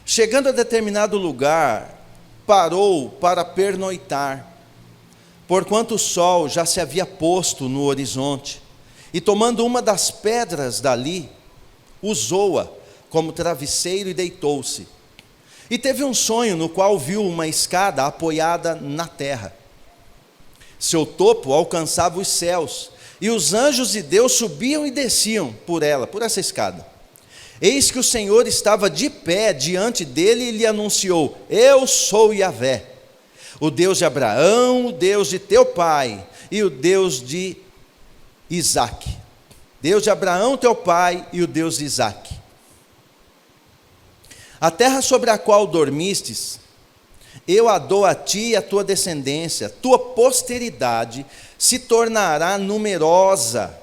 Chegando a determinado lugar, parou para pernoitar, porquanto o sol já se havia posto no horizonte, e tomando uma das pedras dali, usou-a como travesseiro e deitou-se. E teve um sonho no qual viu uma escada apoiada na terra. Seu topo alcançava os céus, e os anjos de Deus subiam e desciam por ela, por essa escada. Eis que o Senhor estava de pé diante dele e lhe anunciou: eu sou Yahvé, o Deus de Abraão, o Deus de teu pai e o Deus de Isaque. Deus de Abraão, teu pai, e o Deus de Isaque. A terra sobre a qual dormistes, eu a dou a ti e a tua descendência, tua posteridade se tornará numerosa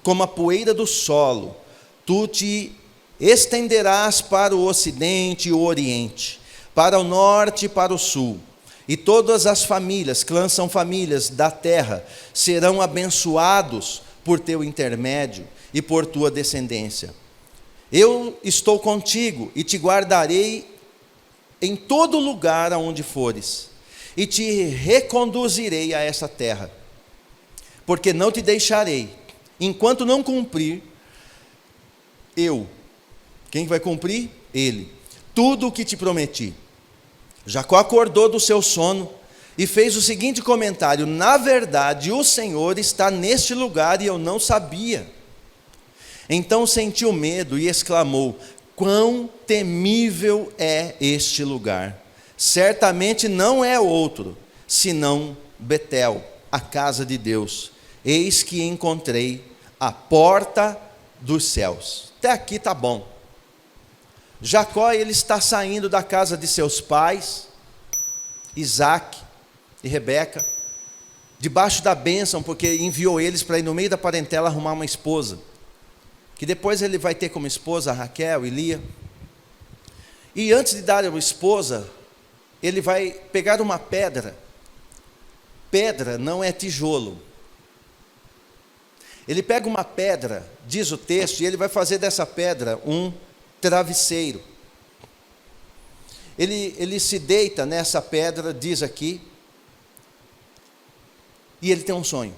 como a poeira do solo. Tu te estenderás para o ocidente e o oriente, para o norte e para o sul, e todas as famílias, clãs são famílias da terra, serão abençoados por teu intermédio e por tua descendência. Eu estou contigo e te guardarei em todo lugar aonde fores, e te reconduzirei a essa terra, porque não te deixarei, enquanto não cumprir eu. Quem vai cumprir? Ele. Tudo o que te prometi. Jacó acordou do seu sono e fez o seguinte comentário: na verdade, o Senhor está neste lugar e eu não sabia. Então sentiu medo e exclamou: quão temível é este lugar! Certamente não é outro, senão Betel, a casa de Deus. Eis que encontrei a porta dos céus. Até aqui está bom. Jacó, ele está saindo da casa de seus pais, Isaque e Rebeca, debaixo da bênção, porque enviou eles para ir no meio da parentela arrumar uma esposa, que depois ele vai ter como esposa Raquel e Lia. E antes de dar a esposa, ele vai pegar uma pedra. Pedra não é tijolo. Ele pega uma pedra, diz o texto, e ele vai fazer dessa pedra um travesseiro. Ele se deita nessa pedra, diz aqui, e ele tem um sonho.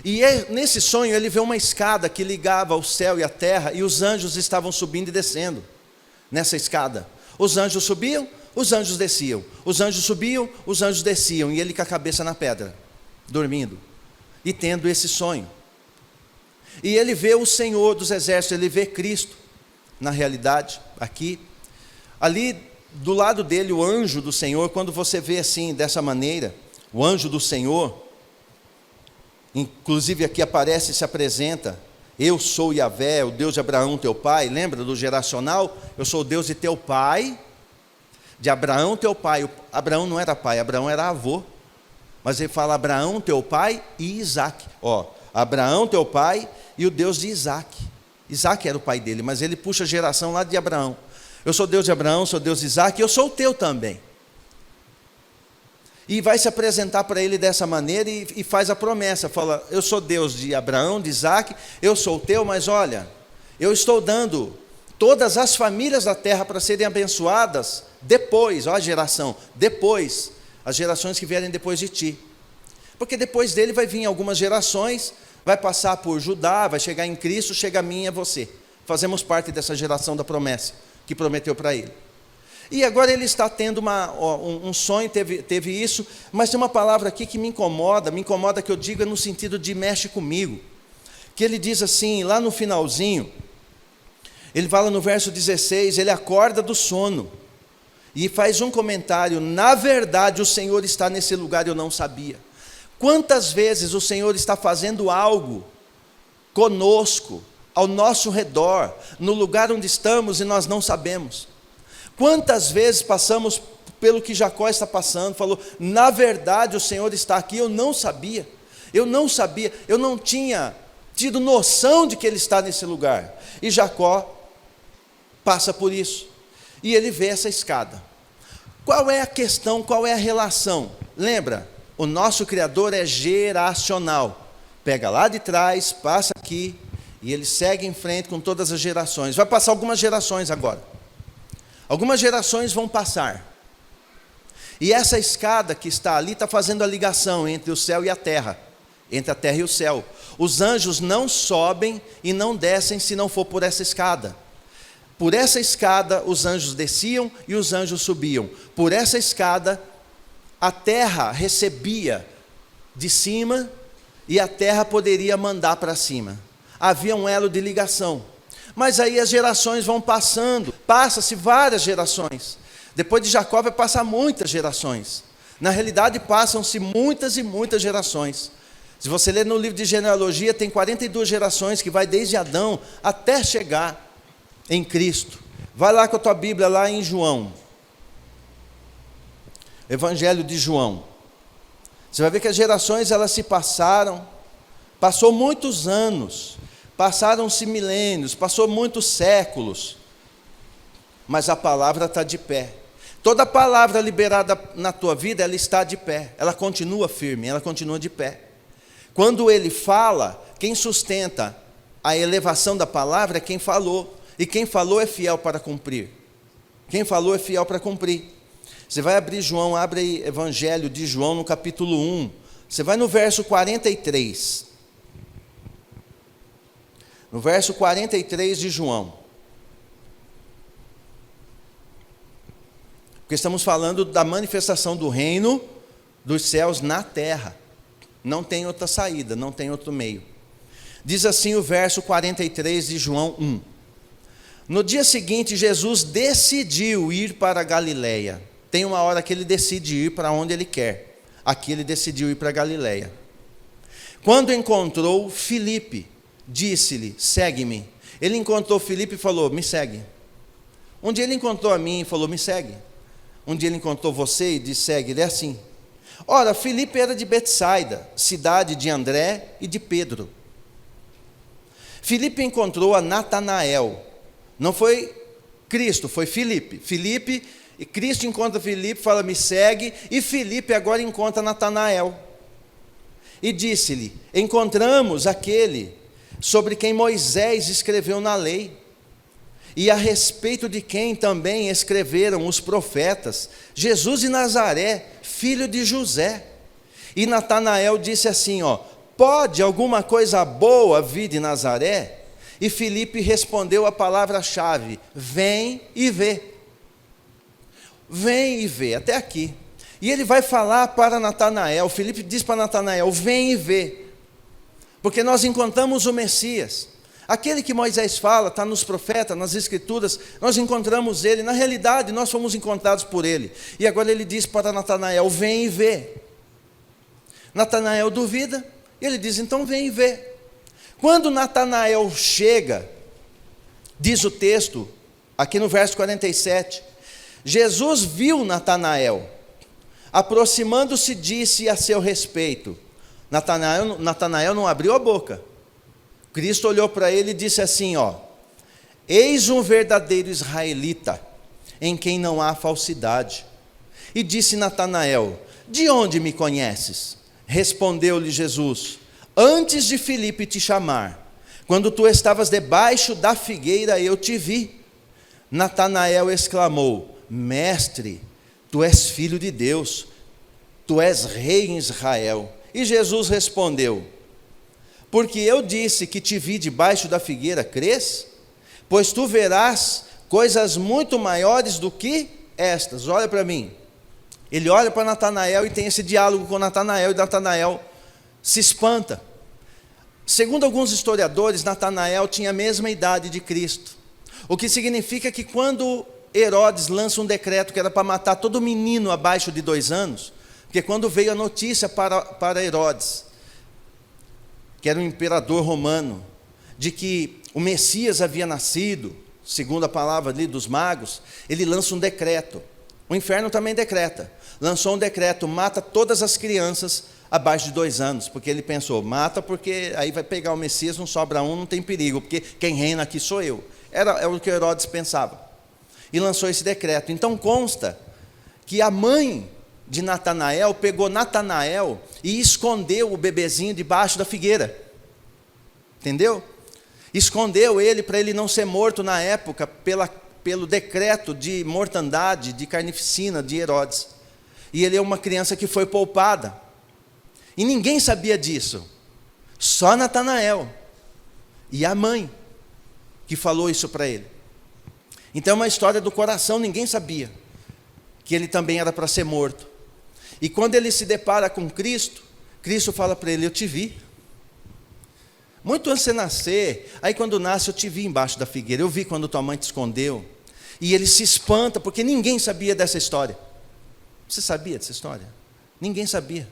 E nesse sonho ele vê uma escada que ligava o céu e a terra, e os anjos estavam subindo e descendo nessa escada. Os anjos subiam, os anjos desciam. Os anjos subiam, os anjos desciam. E ele com a cabeça na pedra, dormindo e tendo esse sonho. E ele vê o Senhor dos exércitos, ele vê Cristo, na realidade, aqui. Ali do lado dele, o anjo do Senhor. Quando você vê assim, dessa maneira, o anjo do Senhor, inclusive aqui aparece e se apresenta: eu sou Yahvé, o Deus de Abraão teu pai. Lembra do geracional? Eu sou o Deus de teu pai, de Abraão teu pai. Abraão não era pai, Abraão era avô. Mas ele fala Abraão teu pai e Isaac. Abraão teu pai e o Deus de Isaac. Isaac era o pai dele, mas ele puxa a geração lá de Abraão. Eu sou Deus de Abraão, sou Deus de Isaac, e eu sou o teu também. E vai se apresentar para ele dessa maneira e faz a promessa, fala: eu sou Deus de Abraão, de Isaac, eu sou o teu, mas olha, eu estou dando todas as famílias da terra para serem abençoadas depois, a geração, depois, as gerações que vierem depois de ti. Porque depois dele vai vir algumas gerações, vai passar por Judá, vai chegar em Cristo, chega a mim e a você. Fazemos parte dessa geração da promessa que prometeu para ele. E agora ele está tendo um sonho, teve isso, mas tem uma palavra aqui que me incomoda que eu digo é no sentido de mexe comigo. Que ele diz assim, lá no finalzinho, ele fala no verso 16, ele acorda do sono e faz um comentário: na verdade o Senhor está nesse lugar, eu não sabia. Quantas vezes o Senhor está fazendo algo conosco, ao nosso redor, no lugar onde estamos e nós não sabemos? Quantas vezes passamos pelo que Jacó está passando, falou: na verdade o Senhor está aqui, eu não sabia, eu não tinha tido noção de que Ele está nesse lugar. E Jacó passa por isso, e ele vê essa escada. Qual é a questão, qual é a relação? Lembra, o nosso Criador é geracional, pega lá de trás, passa aqui, e ele segue em frente com todas as gerações. Vai passar algumas gerações agora. Algumas gerações vão passar. E essa escada que está ali está fazendo a ligação entre o céu e a terra. Entre a terra e o céu. Os anjos não sobem e não descem se não for por essa escada. Por essa escada os anjos desciam e os anjos subiam. Por essa escada a terra recebia de cima e a terra poderia mandar para cima. Havia um elo de ligação. Mas aí as gerações vão passando, passa-se várias gerações. Depois de Jacó vai passar muitas gerações. Na realidade passam-se muitas e muitas gerações. Se você ler no livro de genealogia, tem 42 gerações que vai desde Adão até chegar em Cristo. Vai lá com a tua Bíblia, lá em João. Evangelho de João. Você vai ver que as gerações elas se passaram, passou muitos anos. Passaram-se milênios, passou muitos séculos, mas a palavra está de pé. Toda palavra liberada na tua vida, ela está de pé, ela continua firme, ela continua de pé. Quando ele fala, quem sustenta a elevação da palavra é quem falou, e quem falou é fiel para cumprir. Quem falou é fiel para cumprir. Você vai abrir João, abre aí Evangelho de João no capítulo 1, você vai no verso 43. No verso 43 de João. Porque estamos falando da manifestação do reino dos céus na terra. Não tem outra saída, não tem outro meio. Diz assim o verso 43 de João 1. No dia seguinte, Jesus decidiu ir para a Galileia. Tem uma hora que ele decide ir para onde ele quer. Aqui ele decidiu ir para a Galileia. Quando encontrou Filipe, disse-lhe: segue-me. Ele encontrou Filipe e falou: me segue. Um dia ele encontrou a mim e falou: me segue. Um dia ele encontrou você e disse: segue. Ele é assim. Ora, Filipe era de Betsaida, cidade de André e de Pedro. Filipe encontrou a Natanael. Não foi Cristo, foi Filipe. E Cristo encontra Filipe, fala: me segue. E Filipe agora encontra Natanael. E disse-lhe: encontramos aquele sobre quem Moisés escreveu na lei, e a respeito de quem também escreveram os profetas, Jesus de Nazaré, filho de José. E Natanael disse assim: pode alguma coisa boa vir de Nazaré? E Filipe respondeu a palavra-chave: vem e vê. Vem e vê, até aqui. E ele vai falar para Natanael, Filipe diz para Natanael: vem e vê. Porque nós encontramos o Messias. Aquele que Moisés fala, está nos profetas, nas escrituras, nós encontramos ele. Na realidade, nós fomos encontrados por ele. E agora ele diz para Natanael: vem e vê. Natanael duvida, e ele diz: então vem e vê. Quando Natanael chega, diz o texto, aqui no verso 47, Jesus viu Natanael, aproximando-se, disse a seu respeito. Natanael não abriu a boca. Cristo olhou para ele e disse assim: eis um verdadeiro israelita, em quem não há falsidade. E disse Natanael: de onde me conheces? Respondeu-lhe Jesus: antes de Filipe te chamar, quando tu estavas debaixo da figueira, eu te vi. Natanael exclamou: mestre, tu és filho de Deus, tu és rei em Israel. E Jesus respondeu: porque eu disse que te vi debaixo da figueira, crês? Pois tu verás coisas muito maiores do que estas. Olha para mim. Ele olha para Natanael e tem esse diálogo com Natanael, e Natanael se espanta. Segundo alguns historiadores, Natanael tinha a mesma idade de Cristo, o que significa que quando Herodes lança um decreto que era para matar todo menino abaixo de 2 anos, porque quando veio a notícia para Herodes, que era um imperador romano, de que o Messias havia nascido, segundo a palavra ali dos magos, ele lança um decreto. O inferno também decreta. Lançou um decreto: mata todas as crianças abaixo de 2 anos, porque ele pensou: mata porque aí vai pegar o Messias, não sobra um, não tem perigo, porque quem reina aqui sou eu. Era o que Herodes pensava. E lançou esse decreto. Então consta que a mãe de Natanael pegou Natanael e escondeu o bebezinho debaixo da figueira. Entendeu? Escondeu ele para ele não ser morto na época pelo decreto de mortandade, de carnificina de Herodes. E ele é uma criança que foi poupada. E ninguém sabia disso. Só Natanael e a mãe que falou isso para ele. Então é uma história do coração, ninguém sabia que ele também era para ser morto. E quando ele se depara com Cristo, Cristo fala para ele: eu te vi. Muito antes de você nascer, aí quando nasce eu te vi embaixo da figueira, eu vi quando tua mãe te escondeu. E ele se espanta, porque ninguém sabia dessa história. Você sabia dessa história? Ninguém sabia.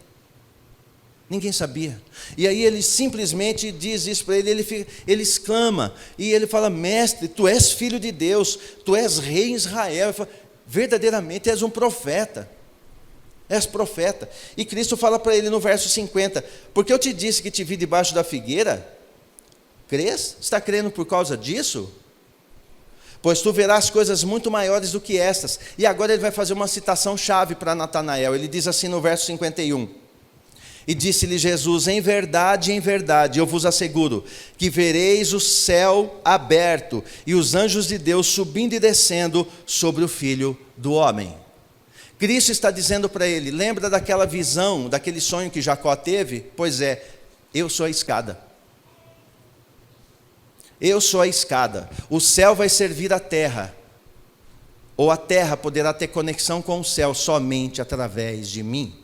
Ninguém sabia. E aí ele simplesmente diz isso para ele, ele exclama, e ele fala: mestre, tu és filho de Deus, tu és rei em Israel. Ele fala: verdadeiramente és um profeta. És profeta. E Cristo fala para ele no verso 50: porque eu te disse que te vi debaixo da figueira, crês? Está crendo por causa disso? Pois tu verás coisas muito maiores do que estas. E agora ele vai fazer uma citação chave para Natanael. Ele diz assim no verso 51: e disse-lhe Jesus: em verdade, eu vos asseguro, que vereis o céu aberto, e os anjos de Deus subindo e descendo sobre o Filho do Homem. Cristo está dizendo para ele: lembra daquela visão, daquele sonho que Jacó teve? Pois é, eu sou a escada. Eu sou a escada. O céu vai servir à terra, ou a terra poderá ter conexão com o céu somente através de mim.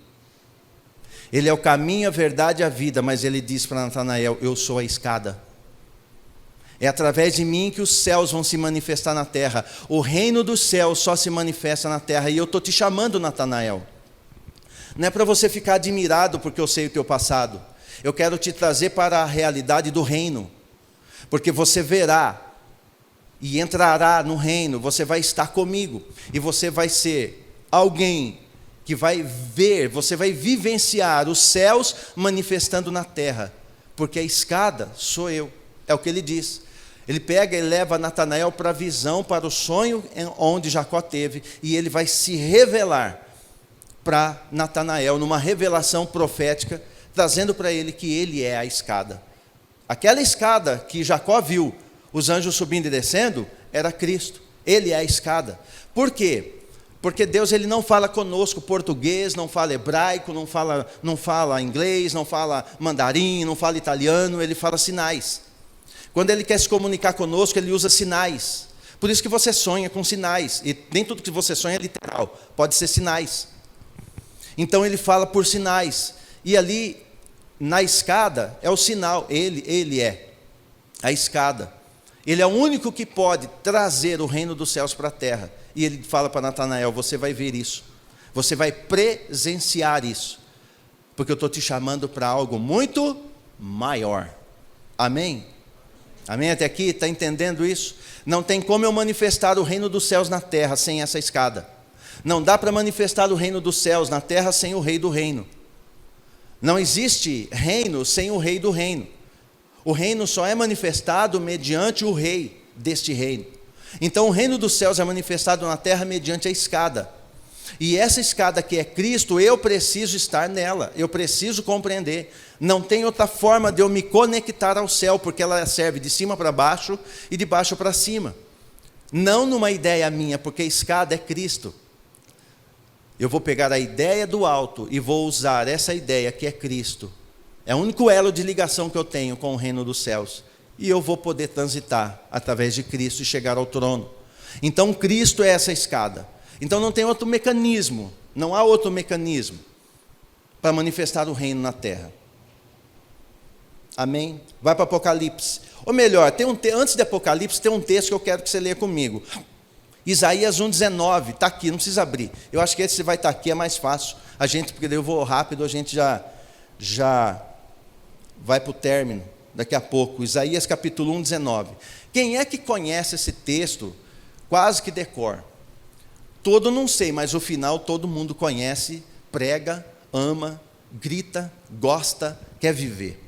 Ele é o caminho, a verdade e a vida, mas ele diz para Natanael: eu sou a escada. É através de mim que os céus vão se manifestar na terra. O reino dos céus só se manifesta na terra. E eu estou te chamando, Natanael. Não é para você ficar admirado porque eu sei o teu passado. Eu quero te trazer para a realidade do reino. Porque você verá e entrará no reino. Você vai estar comigo. E você vai ser alguém que vai ver, você vai vivenciar os céus manifestando na terra. Porque a escada sou eu. É o que ele diz. Ele pega e leva Natanael para a visão, para o sonho onde Jacó teve, e ele vai se revelar para Natanael, numa revelação profética, trazendo para ele que ele é a escada. Aquela escada que Jacó viu, os anjos subindo e descendo, era Cristo. Ele é a escada. Por quê? Porque Deus ele não fala conosco português, não fala hebraico, não fala inglês, não fala mandarim, não fala italiano, ele fala sinais. Quando ele quer se comunicar conosco, ele usa sinais. Por isso que você sonha com sinais, e nem tudo que você sonha é literal, pode ser sinais. Então ele fala por sinais, e ali na escada é o sinal, ele é a escada. Ele é o único que pode trazer o reino dos céus para a terra. E ele fala para Natanael, você vai ver isso, você vai presenciar isso, porque eu estou te chamando para algo muito maior. Amém? Amém até aqui? Está entendendo isso? Não tem como eu manifestar o reino dos céus na terra sem essa escada. Não dá para manifestar o reino dos céus na terra sem o rei do reino. Não existe reino sem o rei do reino. O reino só é manifestado mediante o rei deste reino. Então o reino dos céus é manifestado na terra mediante a escada. E essa escada que é Cristo, eu preciso estar nela, eu preciso compreender. Não tem outra forma de eu me conectar ao céu, porque ela serve de cima para baixo e de baixo para cima. Não numa ideia minha, porque a escada é Cristo. Eu vou pegar a ideia do alto e vou usar essa ideia que é Cristo. É o único elo de ligação que eu tenho com o reino dos céus. E eu vou poder transitar através de Cristo e chegar ao trono. Então Cristo é essa escada. Então não tem outro mecanismo, não há outro mecanismo para manifestar o reino na terra. Amém? Vai para Apocalipse. Ou melhor, antes de Apocalipse tem um texto que eu quero que você leia comigo. Isaías 1,19, está aqui, não precisa abrir. Eu acho que esse vai estar aqui, é mais fácil. Porque eu vou rápido, a gente já vai para o término. Daqui a pouco, Isaías capítulo 1,19. Quem é que conhece esse texto quase que decor? Todo não sei, mas o final todo mundo conhece, prega, ama, grita, gosta, quer viver.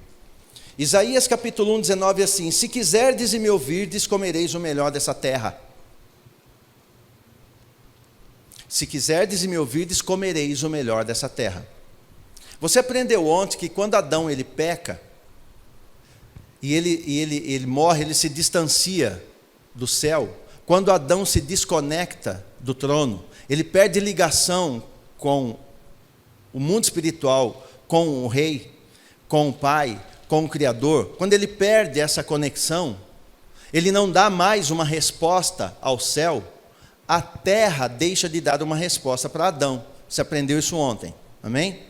Isaías capítulo 1,19 assim: se quiserdes e me ouvirdes, comereis o melhor dessa terra. Se quiserdes e me ouvirdes, comereis o melhor dessa terra. Você aprendeu ontem que quando Adão ele peca, e ele morre, ele se distancia do céu. Quando Adão se desconecta do trono, ele perde ligação com o mundo espiritual, com o rei, com o pai, com o Criador. Quando ele perde essa conexão, ele não dá mais uma resposta ao céu, a terra deixa de dar uma resposta para Adão. Você aprendeu isso ontem, amém?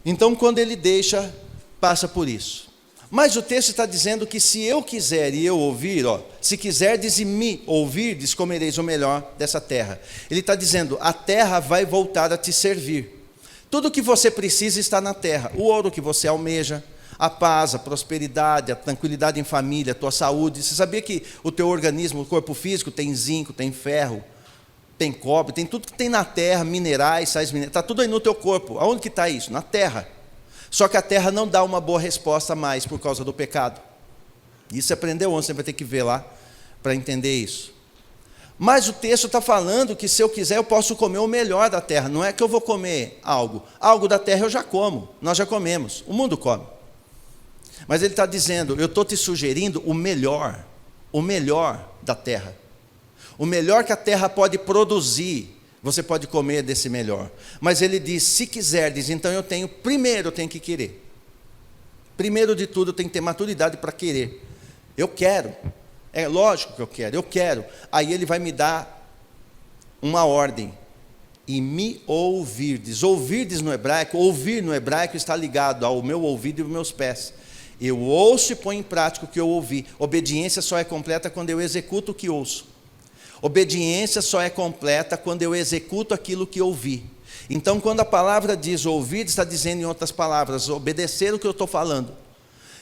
Então quando ele deixa, passa por isso. Mas o texto está dizendo que se eu quiser e eu ouvir, se quiserdes e me ouvirdes, comereis o melhor dessa terra. Ele está dizendo, a terra vai voltar a te servir. Tudo o que você precisa está na terra. O ouro que você almeja, a paz, a prosperidade, a tranquilidade em família, a tua saúde. Você sabia que o teu organismo, o corpo físico, tem zinco, tem ferro, tem cobre, tem tudo que tem na terra, minerais, sais minerais, está tudo aí no teu corpo. Aonde que está isso? Na terra. Só que a terra não dá uma boa resposta mais por causa do pecado. Isso você aprendeu ontem, você vai ter que ver lá para entender isso. Mas o texto está falando que se eu quiser eu posso comer o melhor da terra. Não é que eu vou comer algo da terra eu já como, nós já comemos, o mundo come. Mas ele está dizendo, eu estou te sugerindo o melhor da terra. O melhor que a terra pode produzir, você pode comer desse melhor. Mas ele diz, se quiserdes, então primeiro eu tenho que querer. Primeiro de tudo eu tenho que ter maturidade para querer. Eu quero, é lógico que eu quero. Aí ele vai me dar uma ordem. E me ouvirdes. Ouvirdes no hebraico, ouvir no hebraico está ligado ao meu ouvido e aos meus pés. Eu ouço e ponho em prática o que eu ouvi. Obediência só é completa quando eu executo o que ouço. Obediência só é completa quando eu executo aquilo que ouvi. Então, quando a palavra diz ouvir, está dizendo em outras palavras, obedecer o que eu estou falando.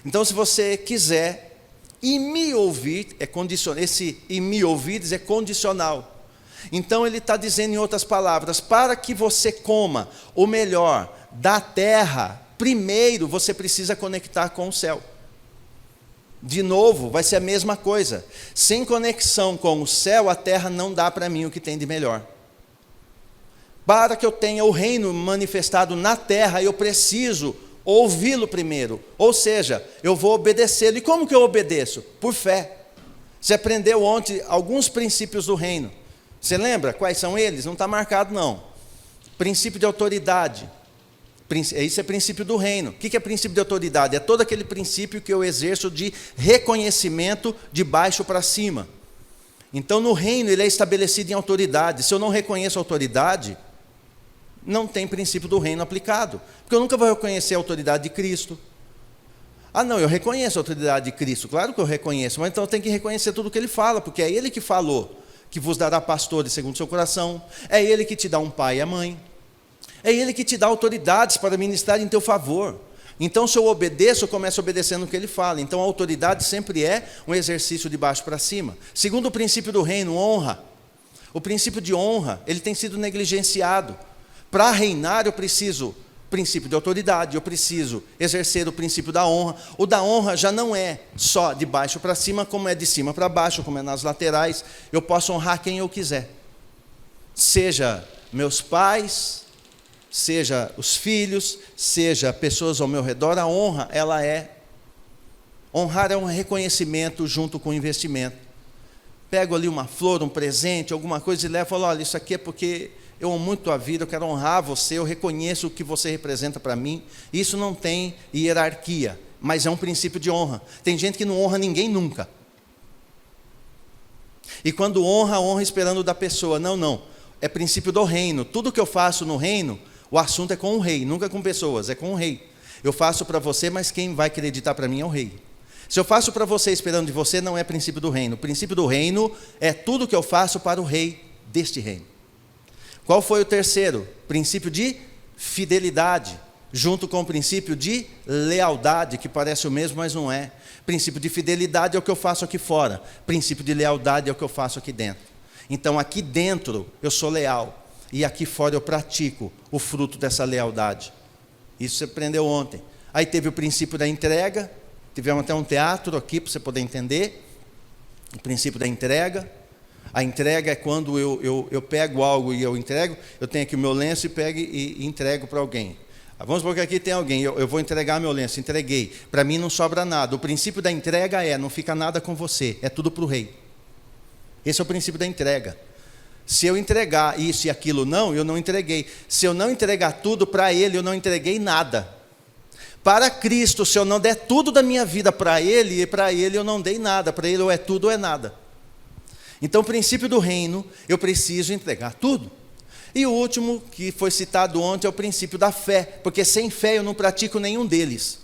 Então, se você quiser e me ouvir, é condicional. Esse e me ouvires é condicional. Então, ele está dizendo em outras palavras, para que você coma o melhor da terra, primeiro você precisa conectar com o céu. De novo, vai ser a mesma coisa. Sem conexão com o céu, a terra não dá para mim o que tem de melhor. Para que eu tenha o reino manifestado na terra, eu preciso ouvi-lo primeiro. Ou seja, eu vou obedecê-lo. E como que eu obedeço? Por fé. Você aprendeu ontem alguns princípios do reino. Você lembra quais são eles? Não está marcado, não. Princípio de autoridade. Isso é princípio do reino. O que é princípio de autoridade? É todo aquele princípio que eu exerço de reconhecimento de baixo para cima. Então, no reino, ele é estabelecido em autoridade. Se eu não reconheço a autoridade, não tem princípio do reino aplicado. Porque eu nunca vou reconhecer a autoridade de Cristo. Ah, não, eu reconheço a autoridade de Cristo. Claro que eu reconheço, mas então eu tenho que reconhecer tudo o que ele fala, porque é ele que falou que vos dará pastores segundo o seu coração. É ele que te dá um pai e a mãe. É ele que te dá autoridades para ministrar em teu favor. Então, se eu obedeço, eu começo obedecendo o que ele fala. Então, a autoridade sempre é um exercício de baixo para cima. Segundo o princípio do reino, honra. O princípio de honra, ele tem sido negligenciado. Para reinar, eu preciso princípio de autoridade, eu preciso exercer o princípio da honra. O da honra já não é só de baixo para cima, como é de cima para baixo, como é nas laterais. Eu posso honrar quem eu quiser. Seja meus pais, seja os filhos, seja pessoas ao meu redor, a honra, honrar é um reconhecimento junto com o investimento. Pego ali uma flor, um presente, alguma coisa e levo e falo, olha, isso aqui é porque eu amo muito a vida, eu quero honrar você, eu reconheço o que você representa para mim. Isso não tem hierarquia, mas é um princípio de honra. Tem gente que não honra ninguém nunca. E quando honra esperando da pessoa. Não, é princípio do reino. Tudo que eu faço no reino, o assunto é com o rei, nunca com pessoas, é com o rei. Eu faço para você, mas quem vai acreditar para mim é o rei. Se eu faço para você esperando de você, não é princípio do reino. O princípio do reino é tudo que eu faço para o rei deste reino. Qual foi o terceiro? Princípio de fidelidade, junto com o princípio de lealdade, que parece o mesmo, mas não é. Princípio de fidelidade é o que eu faço aqui fora. Princípio de lealdade é o que eu faço aqui dentro. Então, aqui dentro eu sou leal, e aqui fora eu pratico o fruto dessa lealdade. Isso você aprendeu ontem. Aí teve o princípio da entrega, tivemos até um teatro aqui para você poder entender. O princípio da entrega. A entrega é quando eu pego algo e eu entrego, eu tenho aqui o meu lenço e pego e entrego para alguém. Vamos supor que aqui tem alguém, eu vou entregar meu lenço, entreguei. Para mim não sobra nada. O princípio da entrega não fica nada com você, é tudo para o rei. Esse é o princípio da entrega. Se eu entregar isso e aquilo não, eu não entreguei. Se eu não entregar tudo para ele, eu não entreguei nada. Para Cristo, se eu não der tudo da minha vida para ele, e para ele eu não dei nada. Para ele ou é tudo ou é nada. Então, o princípio do reino, eu preciso entregar tudo. E o último, que foi citado ontem, é o princípio da fé. Porque sem fé eu não pratico nenhum deles.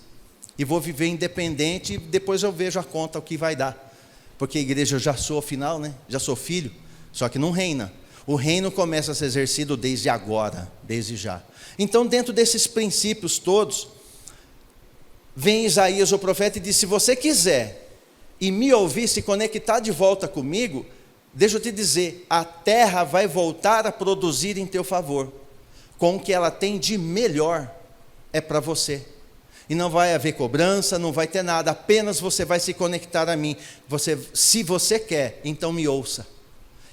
E vou viver independente e depois eu vejo a conta, o que vai dar. Porque a igreja eu já sou, afinal, né? Já sou filho. Só que não reina. O reino começa a ser exercido desde agora, desde já. Então, dentro desses princípios todos, vem Isaías, o profeta, e diz, se você quiser e me ouvir, se conectar de volta comigo, deixa eu te dizer, a terra vai voltar a produzir em teu favor, com o que ela tem de melhor, é para você. E não vai haver cobrança, não vai ter nada, apenas você vai se conectar a mim. Se você quer, então me ouça.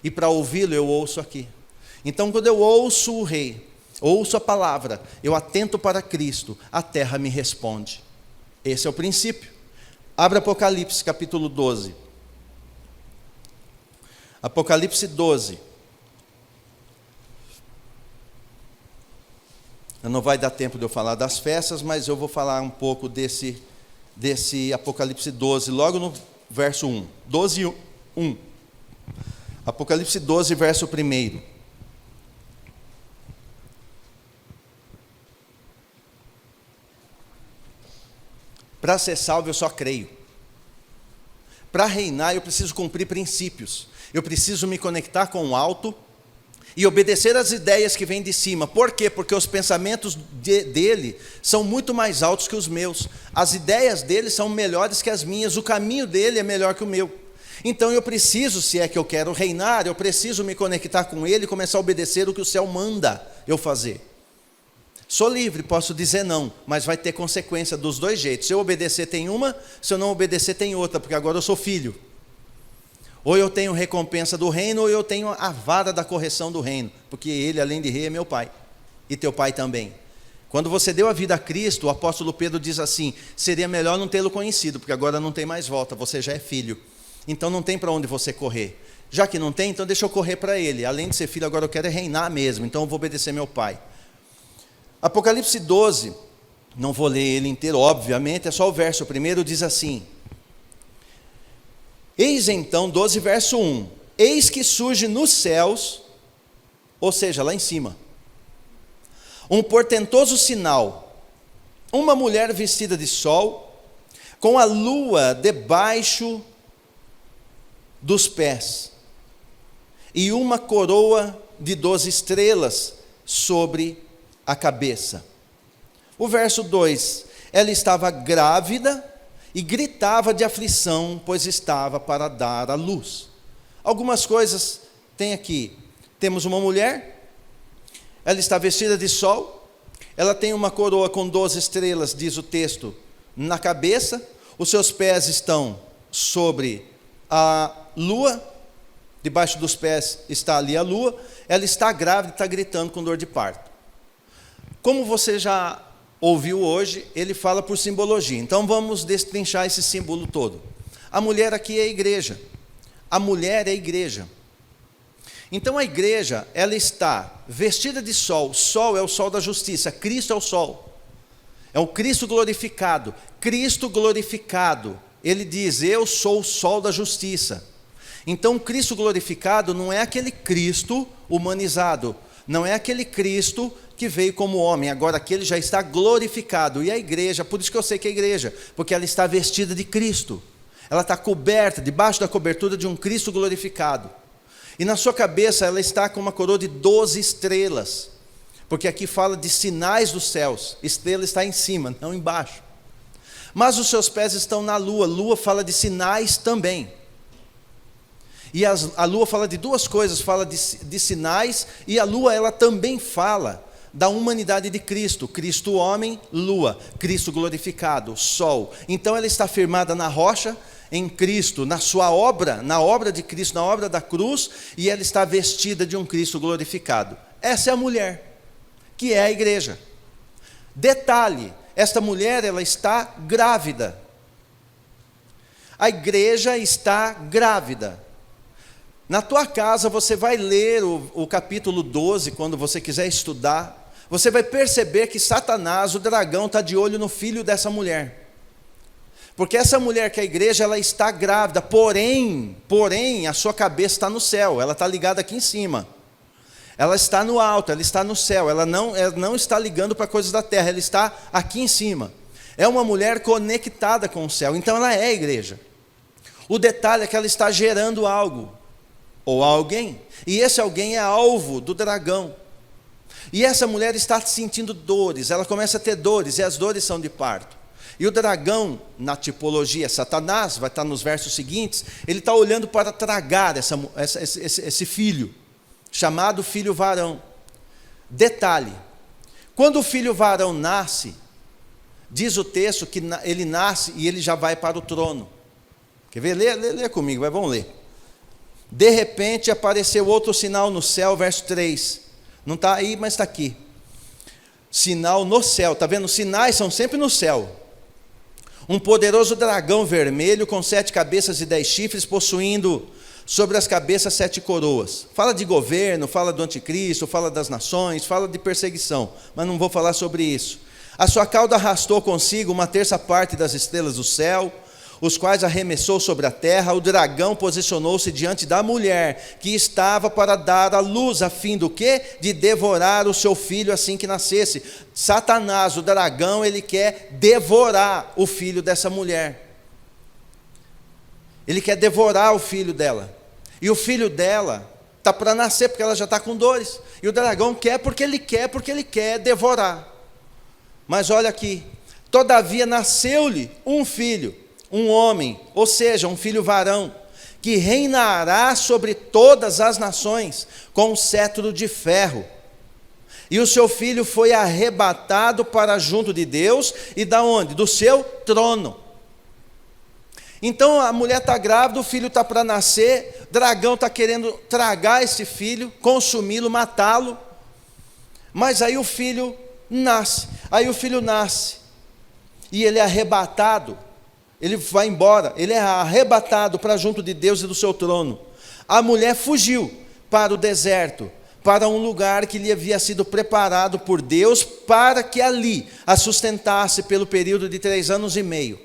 E para ouvi-lo, eu ouço aqui. Então, quando eu ouço o rei, ouço a palavra, eu atento para Cristo, a terra me responde. Esse é o princípio. Abra Apocalipse, capítulo 12. Apocalipse 12. Não vai dar tempo de eu falar das festas, mas eu vou falar um pouco desse Apocalipse 12, logo no verso 1. 12, 1. Apocalipse 12, verso 1. Para ser salvo, eu só creio. Para reinar, eu preciso cumprir princípios. Eu preciso me conectar com o alto e obedecer às ideias que vêm de cima. Por quê? Porque os pensamentos dele são muito mais altos que os meus. As ideias dele são melhores que as minhas. O caminho dele é melhor que o meu. Então eu preciso, se é que eu quero reinar, eu preciso me conectar com ele e começar a obedecer o que o céu manda eu fazer. Sou livre, posso dizer não, mas vai ter consequência dos dois jeitos. Se eu obedecer tem uma, se eu não obedecer tem outra, porque agora eu sou filho. Ou eu tenho recompensa do reino, ou eu tenho a vara da correção do reino, porque ele, além de rei, é meu pai, e teu pai também. Quando você deu a vida a Cristo, o apóstolo Pedro diz assim, seria melhor não tê-lo conhecido, porque agora não tem mais volta, você já é filho. Então não tem para onde você correr. Já que não tem, então deixa eu correr para ele. Além de ser filho, agora eu quero reinar mesmo, então eu vou obedecer meu pai. Apocalipse 12, não vou ler ele inteiro, obviamente, é só o verso primeiro, diz assim: eis então, 12 verso 1, eis que surge nos céus, ou seja, lá em cima, um portentoso sinal, uma mulher vestida de sol, com a lua debaixo dos pés, e uma coroa de 12 estrelas sobre a cabeça. O verso 2, ela estava grávida e gritava de aflição, pois estava para dar à luz. Algumas coisas tem aqui. Temos uma mulher, ela está vestida de sol, ela tem uma coroa com 12 estrelas, diz o texto, na cabeça, os seus pés estão sobre a lua, debaixo dos pés está ali a lua, ela está grávida e está gritando com dor de parto. Como você já ouviu hoje, ele fala por simbologia, então vamos destrinchar esse símbolo todo. A mulher aqui é a igreja, a mulher é a igreja. Então a igreja, ela está vestida de sol, sol é o sol da justiça, Cristo é o sol, é o Cristo glorificado, ele diz, eu sou o sol da justiça. Então o Cristo glorificado não é aquele Cristo humanizado, não é aquele Cristo que veio como homem, agora aquele já está glorificado, e a igreja, por isso que eu sei que é a igreja, porque ela está vestida de Cristo, ela está coberta, debaixo da cobertura de um Cristo glorificado, e na sua cabeça ela está com uma coroa de 12 estrelas, porque aqui fala de sinais dos céus, estrela está em cima, não embaixo, mas os seus pés estão na lua, lua fala de sinais também, e a lua fala de duas coisas, fala de sinais, e a lua ela também fala da humanidade de Cristo, Cristo homem, lua, Cristo glorificado, sol. Então ela está firmada na rocha, em Cristo, na sua obra, na obra de Cristo, na obra da cruz, e ela está vestida de um Cristo glorificado. Essa é a mulher, que é a igreja. Detalhe, esta mulher ela está grávida. A igreja está grávida. Na tua casa você vai ler o capítulo 12, quando você quiser estudar, você vai perceber que Satanás, o dragão, está de olho no filho dessa mulher. Porque essa mulher que é a igreja, ela está grávida, porém, a sua cabeça está no céu, ela está ligada aqui em cima. Ela está no alto, ela está no céu, ela não está ligando para coisas da terra, ela está aqui em cima. É uma mulher conectada com o céu, então ela é a igreja. O detalhe é que ela está gerando algo, ou alguém, e esse alguém é alvo do dragão. E essa mulher está sentindo dores, ela começa a ter dores, e as dores são de parto. E o dragão, na tipologia, Satanás, vai estar nos versos seguintes, ele está olhando para tragar esse filho, chamado filho varão. Detalhe, quando o filho varão nasce, diz o texto que ele nasce e ele já vai para o trono. Quer ver? Lê comigo, vamos ler. De repente apareceu outro sinal no céu, verso 3. Não está aí, mas está aqui. Sinal no céu, está vendo? Sinais são sempre no céu. Um poderoso dragão vermelho com 7 cabeças e 10 chifres, possuindo sobre as cabeças 7 coroas. Fala de governo, fala do anticristo, fala das nações, fala de perseguição, mas não vou falar sobre isso. A sua cauda arrastou consigo 1/3 das estrelas do céu, os quais arremessou sobre a terra. O dragão posicionou-se diante da mulher que estava para dar à luz, a fim do quê? De devorar o seu filho assim que nascesse. Satanás, o dragão, ele quer devorar o filho dessa mulher. Ele quer devorar o filho dela. E o filho dela está para nascer, porque ela já está com dores. E o dragão quer porque ele quer devorar. Mas olha aqui, todavia nasceu-lhe um filho, um homem, ou seja, um filho varão, que reinará sobre todas as nações, com um cetro de ferro. E o seu filho foi arrebatado para junto de Deus, e da onde? Do seu trono. Então a mulher está grávida, o filho está para nascer, dragão está querendo tragar esse filho, consumi-lo, matá-lo, mas aí o filho nasce, e ele é arrebatado. Ele vai embora, ele é arrebatado para junto de Deus e do seu trono. A mulher fugiu para o deserto, para um lugar que lhe havia sido preparado por Deus, para que ali a sustentasse pelo período de 3 anos e meio.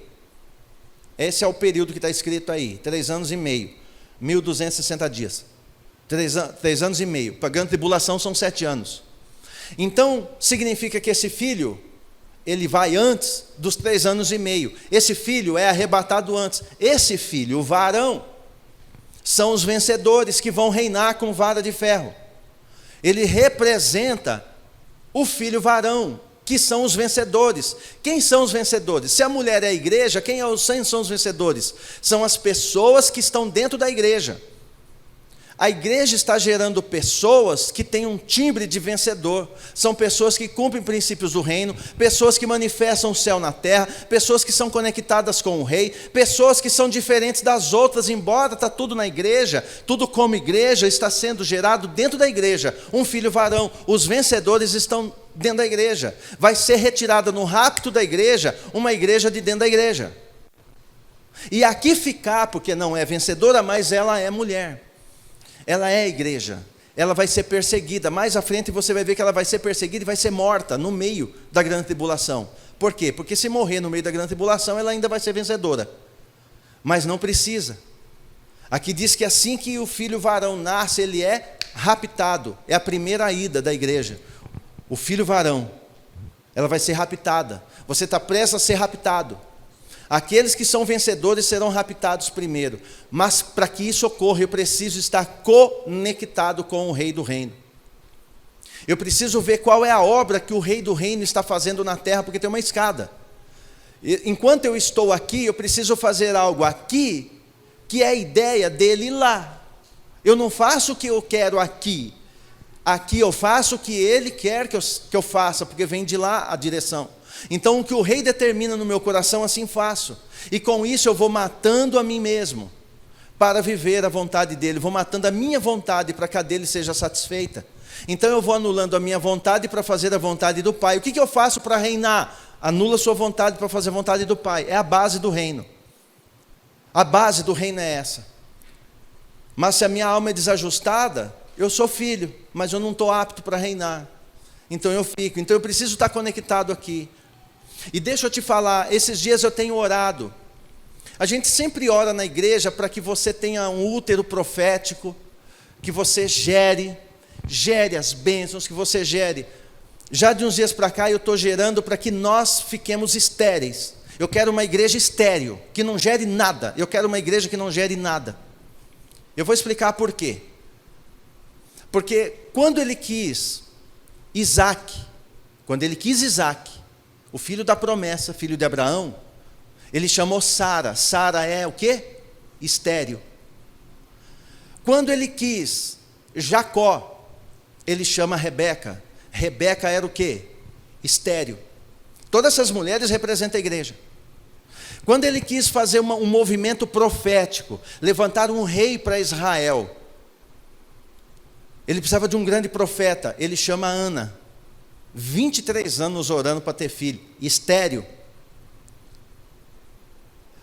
Esse é o período que está escrito aí, 3 anos e meio, 1260 dias. 3 anos e meio, para a grande tribulação são 7 anos. Então, significa que esse filho, ele vai antes dos 3 anos e meio. Esse filho é arrebatado antes. Esse filho, o varão, são os vencedores que vão reinar com vara de ferro. Ele representa o filho varão, que são os vencedores. Quem são os vencedores? Se a mulher é a igreja, quem são os vencedores? São as pessoas que estão dentro da igreja. A igreja está gerando pessoas que têm um timbre de vencedor. São pessoas que cumprem princípios do reino, pessoas que manifestam o céu na terra, pessoas que são conectadas com o rei, pessoas que são diferentes das outras, embora está tudo na igreja, tudo como igreja, está sendo gerado dentro da igreja. Um filho varão, os vencedores estão dentro da igreja. Vai ser retirada no rapto da igreja, uma igreja de dentro da igreja. E aqui ficar, porque não é vencedora, mas ela é mulher. Ela é a igreja, ela vai ser perseguida. Mais à frente você vai ver que ela vai ser perseguida e vai ser morta no meio da grande tribulação. Por quê? Porque se morrer no meio da grande tribulação, ela ainda vai ser vencedora. Mas não precisa. Aqui diz que assim que o filho varão nasce, ele é raptado. É a primeira ida da igreja. O filho varão, ela vai ser raptada. Você está prestes a ser raptado. Aqueles que são vencedores serão raptados primeiro. Mas para que isso ocorra, eu preciso estar conectado com o Rei do Reino. Eu preciso ver qual é a obra que o Rei do Reino está fazendo na terra, porque tem uma escada. Enquanto eu estou aqui, eu preciso fazer algo aqui, que é a ideia dele lá. Eu não faço o que eu quero aqui. Aqui eu faço o que ele quer que eu faça, porque vem de lá a direção. Então o que o rei determina no meu coração, assim faço. E com isso eu vou matando a mim mesmo, para viver a vontade dele. Vou matando a minha vontade, para que a dele seja satisfeita. Então eu vou anulando a minha vontade, para fazer a vontade do Pai. O que eu faço para reinar? Anula a sua vontade, para fazer a vontade do Pai. É a base do reino. A base do reino é essa. Mas se a minha alma é desajustada, eu sou filho, mas eu não estou apto para reinar. Então eu fico. Então eu preciso estar conectado aqui. E deixa eu te falar, esses dias eu tenho orado. A gente sempre ora na igreja para que você tenha um útero profético, que você gere as bênçãos, que você gere. Já de uns dias para cá eu estou gerando para que nós fiquemos estéreis. Eu quero uma igreja estéril, que não gere nada. Eu quero uma igreja que não gere nada. Eu vou explicar por quê. Porque quando ele quis Isaac, o filho da promessa, filho de Abraão, ele chamou Sara. Sara é o quê? Estéril. Quando ele quis Jacó, ele chama Rebeca. Rebeca era o quê? Estéril. Todas essas mulheres representam a igreja. Quando ele quis fazer um movimento profético, levantar um rei para Israel, ele precisava de um grande profeta, ele chama Ana. 23 anos orando para ter filho, estéril.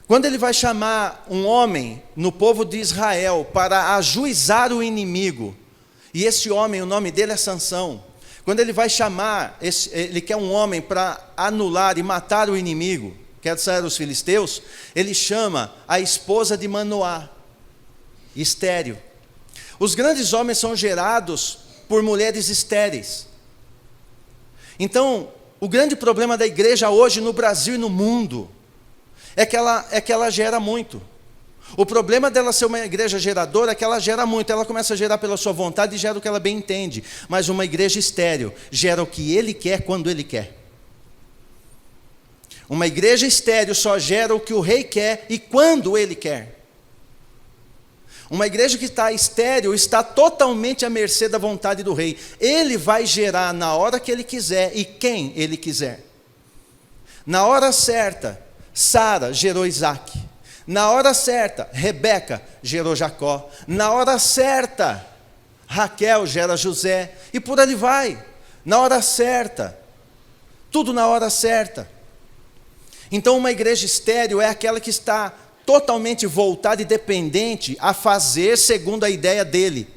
Quando ele vai chamar um homem no povo de Israel para ajuizar o inimigo, e esse homem, o nome dele é Sansão. Quando ele vai chamar, ele quer um homem para anular e matar o inimigo, quer sair os filisteus, ele chama a esposa de Manoá, estéril. Os grandes homens são gerados por mulheres estéreis. Então, o grande problema da igreja hoje no Brasil e no mundo é que ela gera muito. O problema dela ser uma igreja geradora é que ela gera muito. Ela começa a gerar pela sua vontade e gera o que ela bem entende. Mas uma igreja estéril gera o que ele quer quando ele quer. Uma igreja estéril só gera o que o rei quer e quando ele quer. Uma igreja que está estéril está totalmente à mercê da vontade do rei. Ele vai gerar na hora que ele quiser e quem ele quiser. Na hora certa, Sara gerou Isaac. Na hora certa, Rebeca gerou Jacó. Na hora certa, Raquel gera José. E por ali vai. Na hora certa. Tudo na hora certa. Então uma igreja estéril é aquela que está totalmente voltada e dependente a fazer segundo a ideia dele.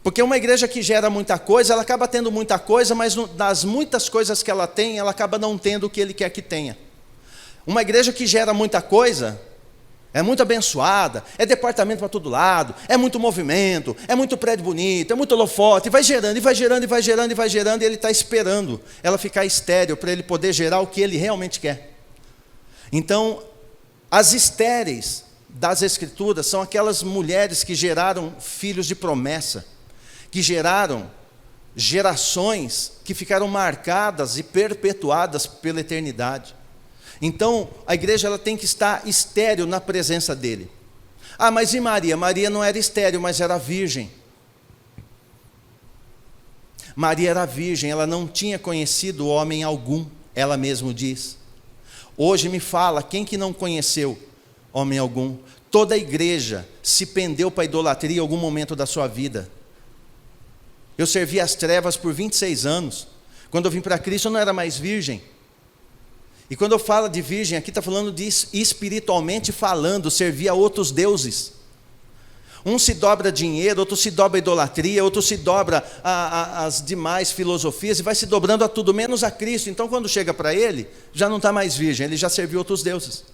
Porque uma igreja que gera muita coisa, ela acaba tendo muita coisa, mas das muitas coisas que ela tem, ela acaba não tendo o que ele quer que tenha. Uma igreja que gera muita coisa, é muito abençoada, é departamento para todo lado, é muito movimento, é muito prédio bonito, é muito holofote, e vai gerando, e vai gerando, e vai gerando, e vai gerando, e ele está esperando ela ficar estéril para ele poder gerar o que ele realmente quer. Então, as estéreis das Escrituras são aquelas mulheres que geraram filhos de promessa, que geraram gerações que ficaram marcadas e perpetuadas pela eternidade. Então, a igreja ela tem que estar estéril na presença dele. Ah, mas e Maria? Maria não era estéril, mas era virgem. Maria era virgem, ela não tinha conhecido homem algum, ela mesma diz. Hoje me fala, quem que não conheceu homem algum? Toda a igreja se pendeu para a idolatria em algum momento da sua vida. Eu servi as trevas por 26 anos. Quando eu vim para Cristo eu não era mais virgem. E quando eu falo de virgem, aqui está falando de espiritualmente falando, servir a outros deuses. Um se dobra a dinheiro, outro se dobra a idolatria, outro se dobra as demais filosofias e vai se dobrando a tudo, menos a Cristo. Então quando chega para ele, já não está mais virgem, ele já serviu outros deuses.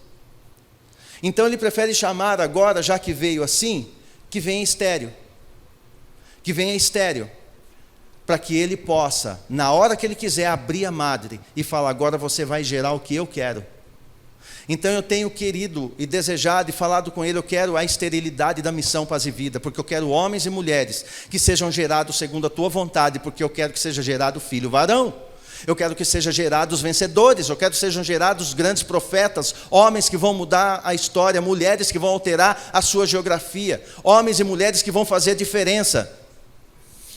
Então ele prefere chamar agora, já que veio assim, que venha estéril. Que venha estéril. Para que ele possa, na hora que ele quiser, abrir a madre e falar, agora você vai gerar o que eu quero. Então eu tenho querido e desejado e falado com ele, eu quero a esterilidade da missão Paz e Vida, porque eu quero homens e mulheres que sejam gerados segundo a tua vontade, porque eu quero que seja gerado filho varão. Eu quero que sejam gerados vencedores, eu quero que sejam gerados grandes profetas, homens que vão mudar a história, mulheres que vão alterar a sua geografia, homens e mulheres que vão fazer diferença.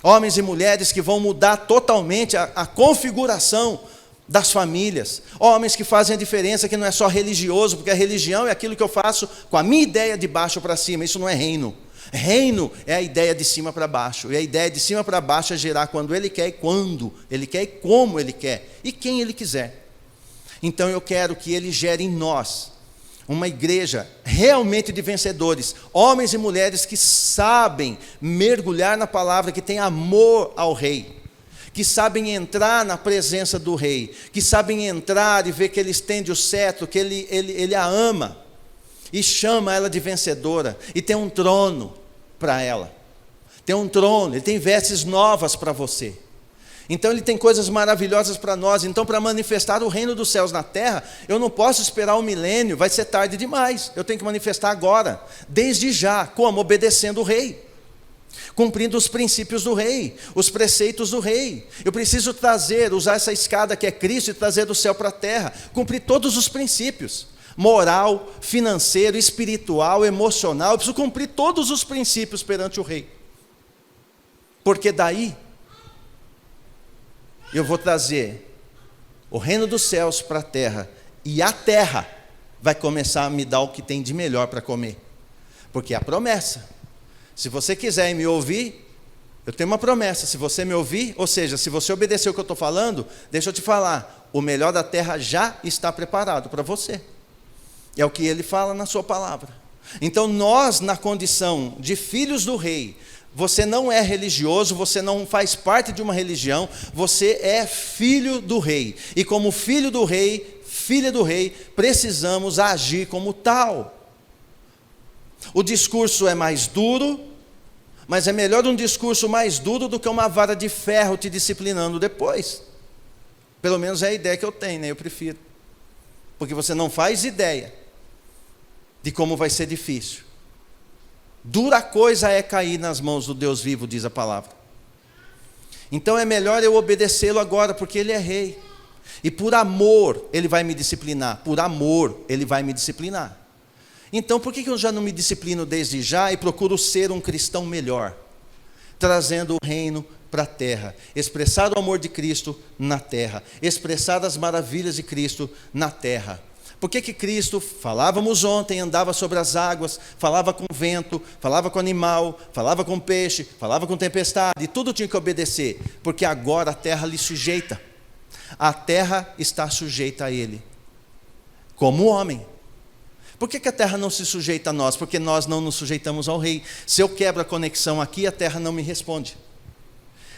Homens e mulheres que vão mudar totalmente a configuração das famílias. Homens que fazem a diferença, que não é só religioso, porque a religião é aquilo que eu faço com a minha ideia de baixo para cima. Isso não é reino. Reino é a ideia de cima para baixo. E a ideia de cima para baixo é gerar quando ele quer e quando ele quer e como ele quer. E quem ele quiser. Então eu quero que ele gere em nós uma igreja realmente de vencedores, homens e mulheres que sabem mergulhar na palavra, que têm amor ao rei, que sabem entrar na presença do rei, que sabem entrar e ver que ele estende o cetro, que ele a ama, e chama ela de vencedora, e tem um trono para ela, tem um trono, ele tem vestes novas para você. Então ele tem coisas maravilhosas para nós. Então para manifestar o reino dos céus na terra, eu não posso esperar um milênio, vai ser tarde demais. Eu tenho que manifestar agora, desde já. Como? Obedecendo o rei, cumprindo os princípios do rei, os preceitos do rei. Eu preciso usar essa escada que é Cristo e trazer do céu para a terra, cumprir todos os princípios, moral, financeiro, espiritual, emocional. Eu preciso cumprir todos os princípios perante o rei, porque daí eu vou trazer o reino dos céus para a terra, e a terra vai começar a me dar o que tem de melhor para comer, porque é a promessa. Se você quiser me ouvir, eu tenho uma promessa, se você me ouvir, ou seja, se você obedecer o que eu estou falando, deixa eu te falar, o melhor da terra já está preparado para você, é o que ele fala na sua palavra. Então nós, na condição de filhos do rei, você não é religioso, você não faz parte de uma religião, você é filho do rei. E como filho do rei, filha do rei, precisamos agir como tal. O discurso é mais duro, mas é melhor um discurso mais duro do que uma vara de ferro te disciplinando depois. Pelo menos é a ideia que eu tenho, né? Eu prefiro. Porque você não faz ideia de como vai ser difícil. Dura coisa é cair nas mãos do Deus vivo, diz a palavra. Então é melhor eu obedecê-lo agora, porque ele é rei. E por amor ele vai me disciplinar. Por amor ele vai me disciplinar. Então por que eu já não me disciplino desde já e procuro ser um cristão melhor? Trazendo o reino para a terra. Expressar o amor de Cristo na terra. Expressar as maravilhas de Cristo na terra. Por que Cristo, falávamos ontem, andava sobre as águas, falava com o vento, falava com o animal, falava com o peixe, falava com tempestade, e tudo tinha que obedecer, porque agora a terra lhe sujeita, a terra está sujeita a ele. como homem. Por que a terra não se sujeita a nós? Porque nós não nos sujeitamos ao rei. Se eu quebro a conexão aqui, a terra não me responde.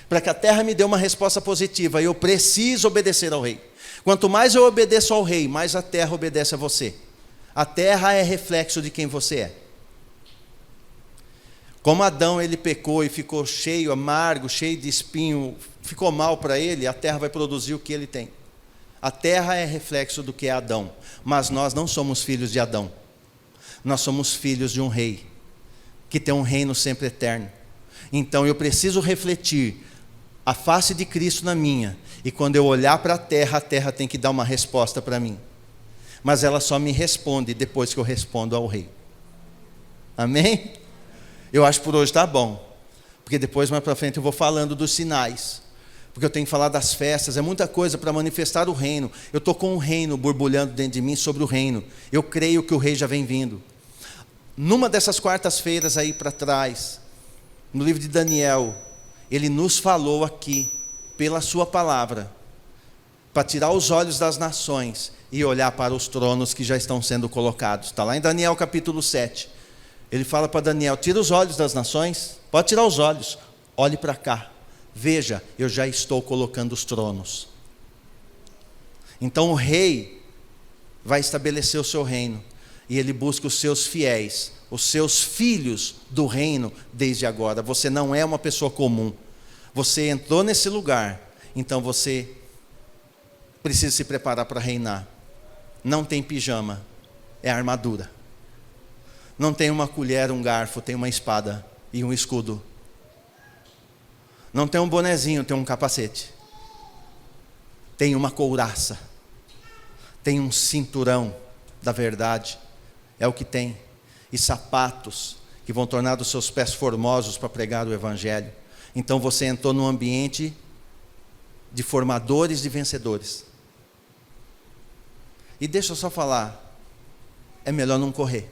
Para que a terra me dê uma resposta positiva, eu preciso obedecer ao rei. Quanto mais eu obedeço ao rei, mais a terra obedece a você. A terra é reflexo de quem você é. Como Adão ele pecou e ficou cheio, amargo, cheio de espinho, ficou mal para ele, a terra vai produzir o que ele tem. A terra é reflexo do que é Adão, mas nós não somos filhos de Adão. Nós somos filhos de um rei, que tem um reino sempre eterno. Então eu preciso refletir a face de Cristo na minha, e quando eu olhar para a terra tem que dar uma resposta para mim. Mas ela só me responde depois que eu respondo ao rei. Amém? Eu acho que por hoje está bom, porque depois mais para frente eu vou falando dos sinais, porque eu tenho que falar das festas, é muita coisa para manifestar o reino. Eu estou com o reino borbulhando dentro de mim sobre o reino, eu creio que o rei já vem vindo. Numa dessas quartas-feiras aí para trás, no livro de Daniel, ele nos falou aqui, pela sua palavra, para tirar os olhos das nações e olhar para os tronos que já estão sendo colocados. Está lá em Daniel capítulo 7. Ele fala para Daniel, tira os olhos das nações, pode tirar os olhos, olhe para cá, veja, eu já estou colocando os tronos. Então o rei vai estabelecer o seu reino, e ele busca os seus fiéis, os seus filhos do reino desde agora. Você não é uma pessoa comum, você entrou nesse lugar, então você precisa se preparar para reinar. Não tem pijama, é armadura. Não tem uma colher, um garfo, tem uma espada e um escudo. Não tem um bonezinho, tem um capacete. Tem uma couraça. Tem um cinturão da verdade. É o que tem. E sapatos que vão tornar os seus pés formosos para pregar o evangelho. Então você entrou num ambiente de formadores e vencedores. E deixa eu só falar, é melhor não correr,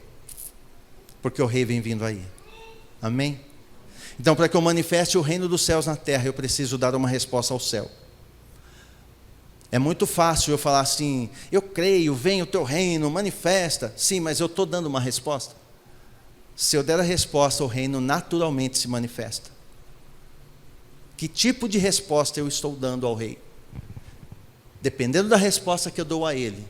porque o rei vem vindo aí. Amém? Então, para que eu manifeste o reino dos céus na terra, eu preciso dar uma resposta ao céu. É muito fácil eu falar assim, eu creio, vem o teu reino, manifesta. Sim, mas eu estou dando uma resposta. Se eu der a resposta, o reino naturalmente se manifesta. Que tipo de resposta eu estou dando ao rei? Dependendo da resposta que eu dou a ele,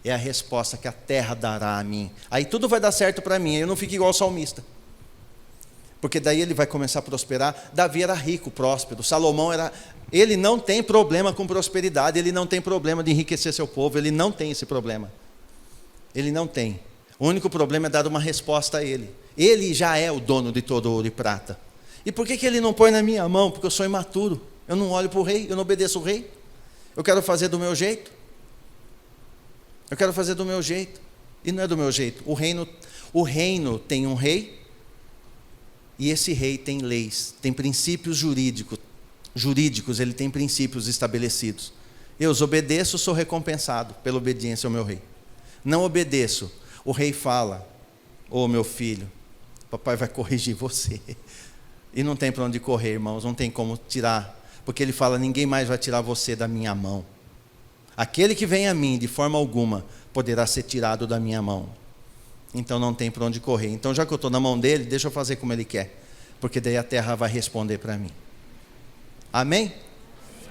é a resposta que a terra dará a mim. Aí tudo vai dar certo para mim, aí eu não fico igual o salmista. Porque daí ele vai começar a prosperar. Davi era rico, próspero. Salomão ele não tem problema com prosperidade, ele não tem problema de enriquecer seu povo, ele não tem esse problema. Ele não tem. O único problema é dar uma resposta a ele. Ele já é o dono de todo ouro e prata. E por que ele não põe na minha mão? Porque eu sou imaturo. Eu não olho para o rei, eu não obedeço o rei. Eu quero fazer do meu jeito. Eu quero fazer do meu jeito. E não é do meu jeito. O reino tem um rei. E esse rei tem leis, tem princípios jurídicos, ele tem princípios estabelecidos. Eu os obedeço, sou recompensado pela obediência ao meu rei. Não obedeço, o rei fala, ô meu filho, papai vai corrigir você. E não tem para onde correr, irmãos, não tem como tirar, porque ele fala, ninguém mais vai tirar você da minha mão. Aquele que vem a mim, de forma alguma, poderá ser tirado da minha mão. Então não tem para onde correr. Então já que eu estou na mão dele, deixa eu fazer como ele quer. Porque daí a terra vai responder para mim. Amém?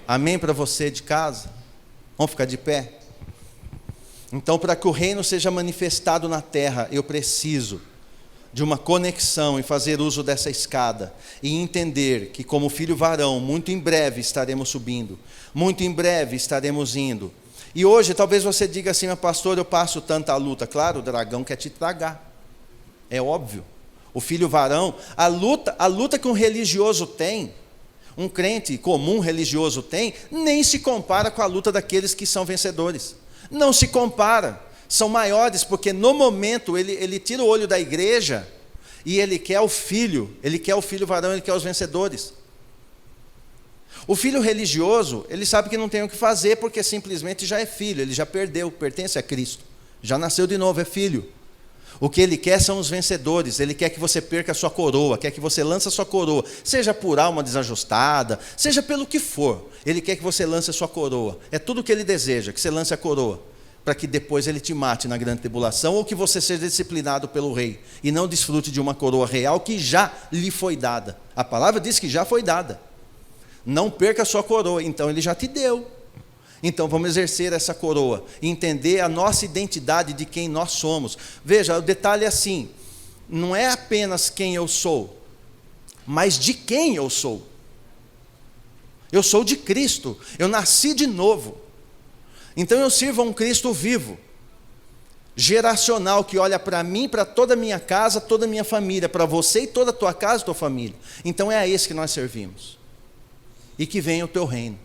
Amém para você de casa? Vamos ficar de pé? Então para que o reino seja manifestado na terra, eu preciso de uma conexão e fazer uso dessa escada. E entender que como filho varão, muito em breve estaremos subindo. Muito em breve estaremos indo. E hoje talvez você diga assim, meu pastor, eu passo tanta luta. Claro, o dragão quer te tragar. É óbvio. O filho varão, a luta que um religioso tem, um crente comum religioso tem, nem se compara com a luta daqueles que são vencedores. Não se compara. São maiores, porque no momento ele tira o olho da igreja e ele quer o filho varão, ele quer os vencedores. O filho religioso, ele sabe que não tem o que fazer, porque simplesmente já é filho, ele já perdeu, pertence a Cristo, já nasceu de novo, é filho. O que ele quer são os vencedores, ele quer que você perca a sua coroa, quer que você lance a sua coroa, seja por alma desajustada, seja pelo que for, ele quer que você lance a sua coroa, é tudo o que ele deseja, que você lance a coroa. para que depois ele te mate na grande tribulação, ou que você seja disciplinado pelo rei, e não desfrute de uma coroa real que já lhe foi dada. A palavra diz que já foi dada. Não perca a sua coroa, então ele já te deu. Então vamos exercer essa coroa, entender a nossa identidade de quem nós somos. Veja, o detalhe é assim, não é apenas quem eu sou, mas de quem eu sou. Eu sou de Cristo, eu nasci de novo. Então eu sirvo a um Cristo vivo, geracional, que olha para mim, para toda a minha casa, toda a minha família, para você e toda a tua casa e tua família. Então é a esse que nós servimos. E que venha o teu reino,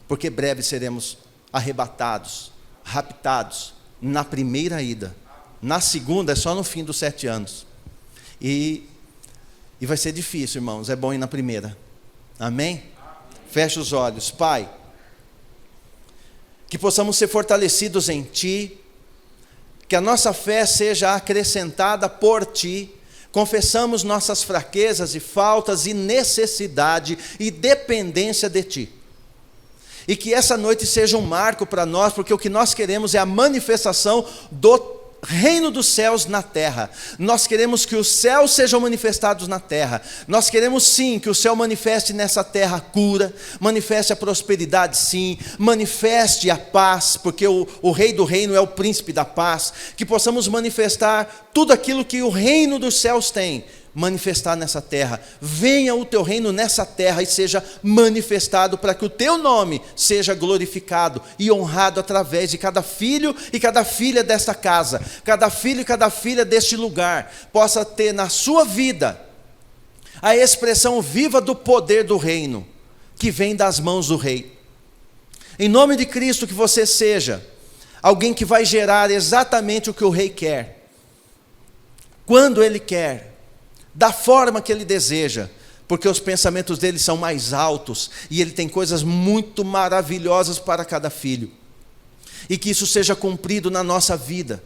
porque breve seremos arrebatados, raptados, na primeira ida. Na segunda é só no fim dos 7 anos. E vai ser difícil, irmãos, é bom ir na primeira. Amém? Feche os olhos. Pai, que possamos ser fortalecidos em Ti, que a nossa fé seja acrescentada por Ti, confessamos nossas fraquezas e faltas e necessidade e dependência de Ti, e que essa noite seja um marco para nós, porque o que nós queremos é a manifestação do reino dos céus na terra. Nós queremos que os céus sejam manifestados na terra. Nós queremos sim que o céu manifeste nessa terra a cura, manifeste a prosperidade sim, manifeste a paz, porque o rei do reino é o príncipe da paz. Que possamos manifestar tudo aquilo que o reino dos céus tem, manifestar nessa terra. Venha o teu reino nessa terra e seja manifestado, para que o teu nome seja glorificado e honrado através de cada filho e cada filha desta casa, cada filho e cada filha deste lugar, possa ter na sua vida a expressão viva do poder do reino, que vem das mãos do rei. Em nome de Cristo, que você seja alguém que vai gerar exatamente o que o rei quer, quando ele quer, da forma que ele deseja, porque os pensamentos dele são mais altos, e ele tem coisas muito maravilhosas para cada filho, e que isso seja cumprido na nossa vida,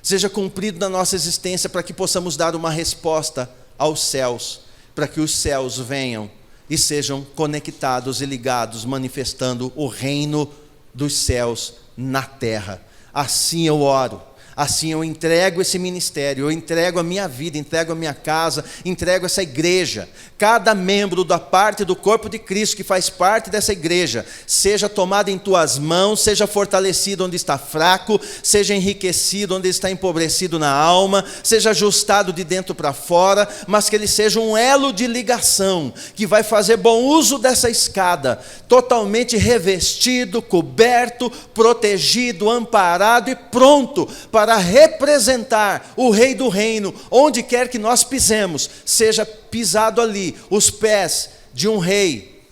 seja cumprido na nossa existência, para que possamos dar uma resposta aos céus, para que os céus venham e sejam conectados e ligados, manifestando o reino dos céus na terra. Assim eu oro. Assim eu entrego esse ministério, eu entrego a minha vida, entrego a minha casa, entrego essa igreja. Cada membro da parte do corpo de Cristo que faz parte dessa igreja, seja tomado em tuas mãos, seja fortalecido onde está fraco, seja enriquecido onde está empobrecido na alma, seja ajustado de dentro para fora, mas que ele seja um elo de ligação, que vai fazer bom uso dessa escada, totalmente revestido, coberto, protegido, amparado e pronto para representar o Rei do Reino, onde quer que nós pisemos, seja pisado ali os pés de um rei,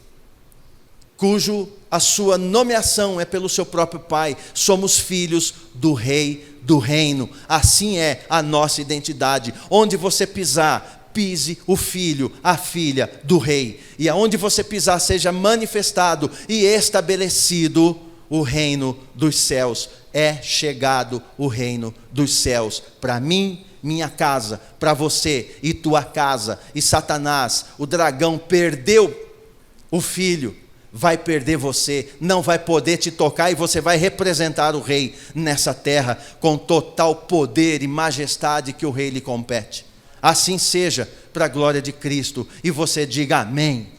cujo a sua nomeação é pelo seu próprio Pai. Somos filhos do Rei do Reino. Assim é a nossa identidade. Onde você pisar, pise o filho, a filha do rei, e aonde você pisar seja manifestado e estabelecido o reino dos céus. É chegado o reino dos céus para mim, minha casa, para você e tua casa. E Satanás, o dragão, perdeu o filho, vai perder você, não vai poder te tocar, e você vai representar o rei nessa terra com total poder e majestade que o rei lhe compete. Assim seja, para a glória de Cristo. E você diga amém.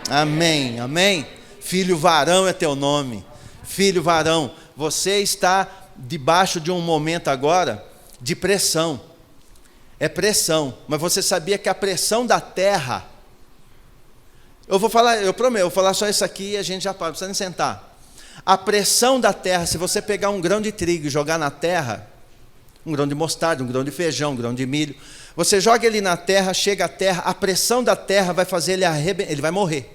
Amém, amém. Filho varão é teu nome. Filho varão, você está debaixo de um momento agora de pressão. É pressão, mas você sabia que a pressão da terra, eu prometo, eu vou falar só isso aqui e a gente já para, não precisa nem sentar. A pressão da terra, se você pegar um grão de trigo e jogar na terra, um grão de mostarda, um grão de feijão, um grão de milho, você joga ele na terra, chega à terra, a pressão da terra vai fazer ele vai morrer.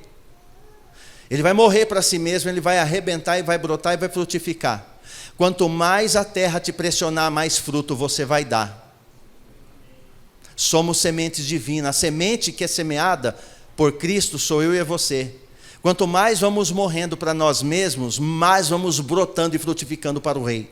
Ele vai morrer para si mesmo, ele vai arrebentar e vai brotar e vai frutificar. Quanto mais a terra te pressionar, mais fruto você vai dar. Somos sementes divinas. A semente que é semeada por Cristo sou eu e você. Quanto mais vamos morrendo para nós mesmos, mais vamos brotando e frutificando para o Rei.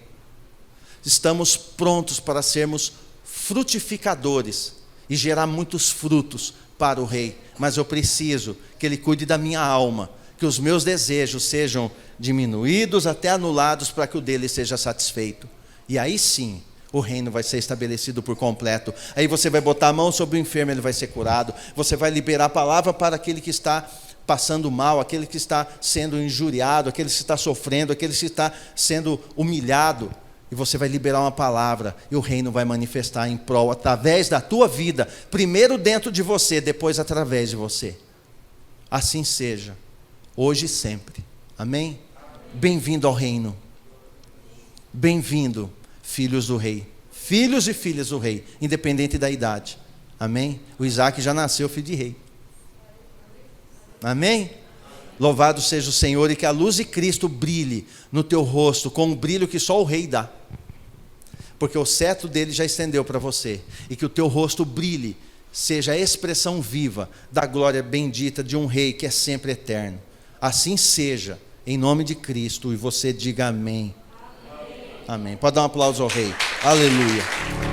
Estamos prontos para sermos frutificadores e gerar muitos frutos para o Rei. Mas eu preciso que Ele cuide da minha alma, que os meus desejos sejam diminuídos até anulados para que o dele seja satisfeito. E aí sim, o reino vai ser estabelecido por completo. Aí você vai botar a mão sobre o enfermo, ele vai ser curado. Você vai liberar a palavra para aquele que está passando mal, aquele que está sendo injuriado, aquele que está sofrendo, aquele que está sendo humilhado. E você vai liberar uma palavra, e o reino vai manifestar em prol, através da tua vida, primeiro dentro de você, depois através de você. Assim seja, hoje e sempre. Amém? Bem-vindo ao reino. Bem-vindo, filhos do rei. Filhos e filhas do rei, independente da idade. Amém? O Isaac já nasceu filho de rei. Amém? Louvado seja o Senhor, e que a luz de Cristo brilhe no teu rosto, com um brilho que só o rei dá. Porque o cetro dele já estendeu para você. E que o teu rosto brilhe, seja a expressão viva da glória bendita de um rei que é sempre eterno. Assim seja, em nome de Cristo, e você diga amém. Amém. Pode dar um aplauso ao rei. Aleluia.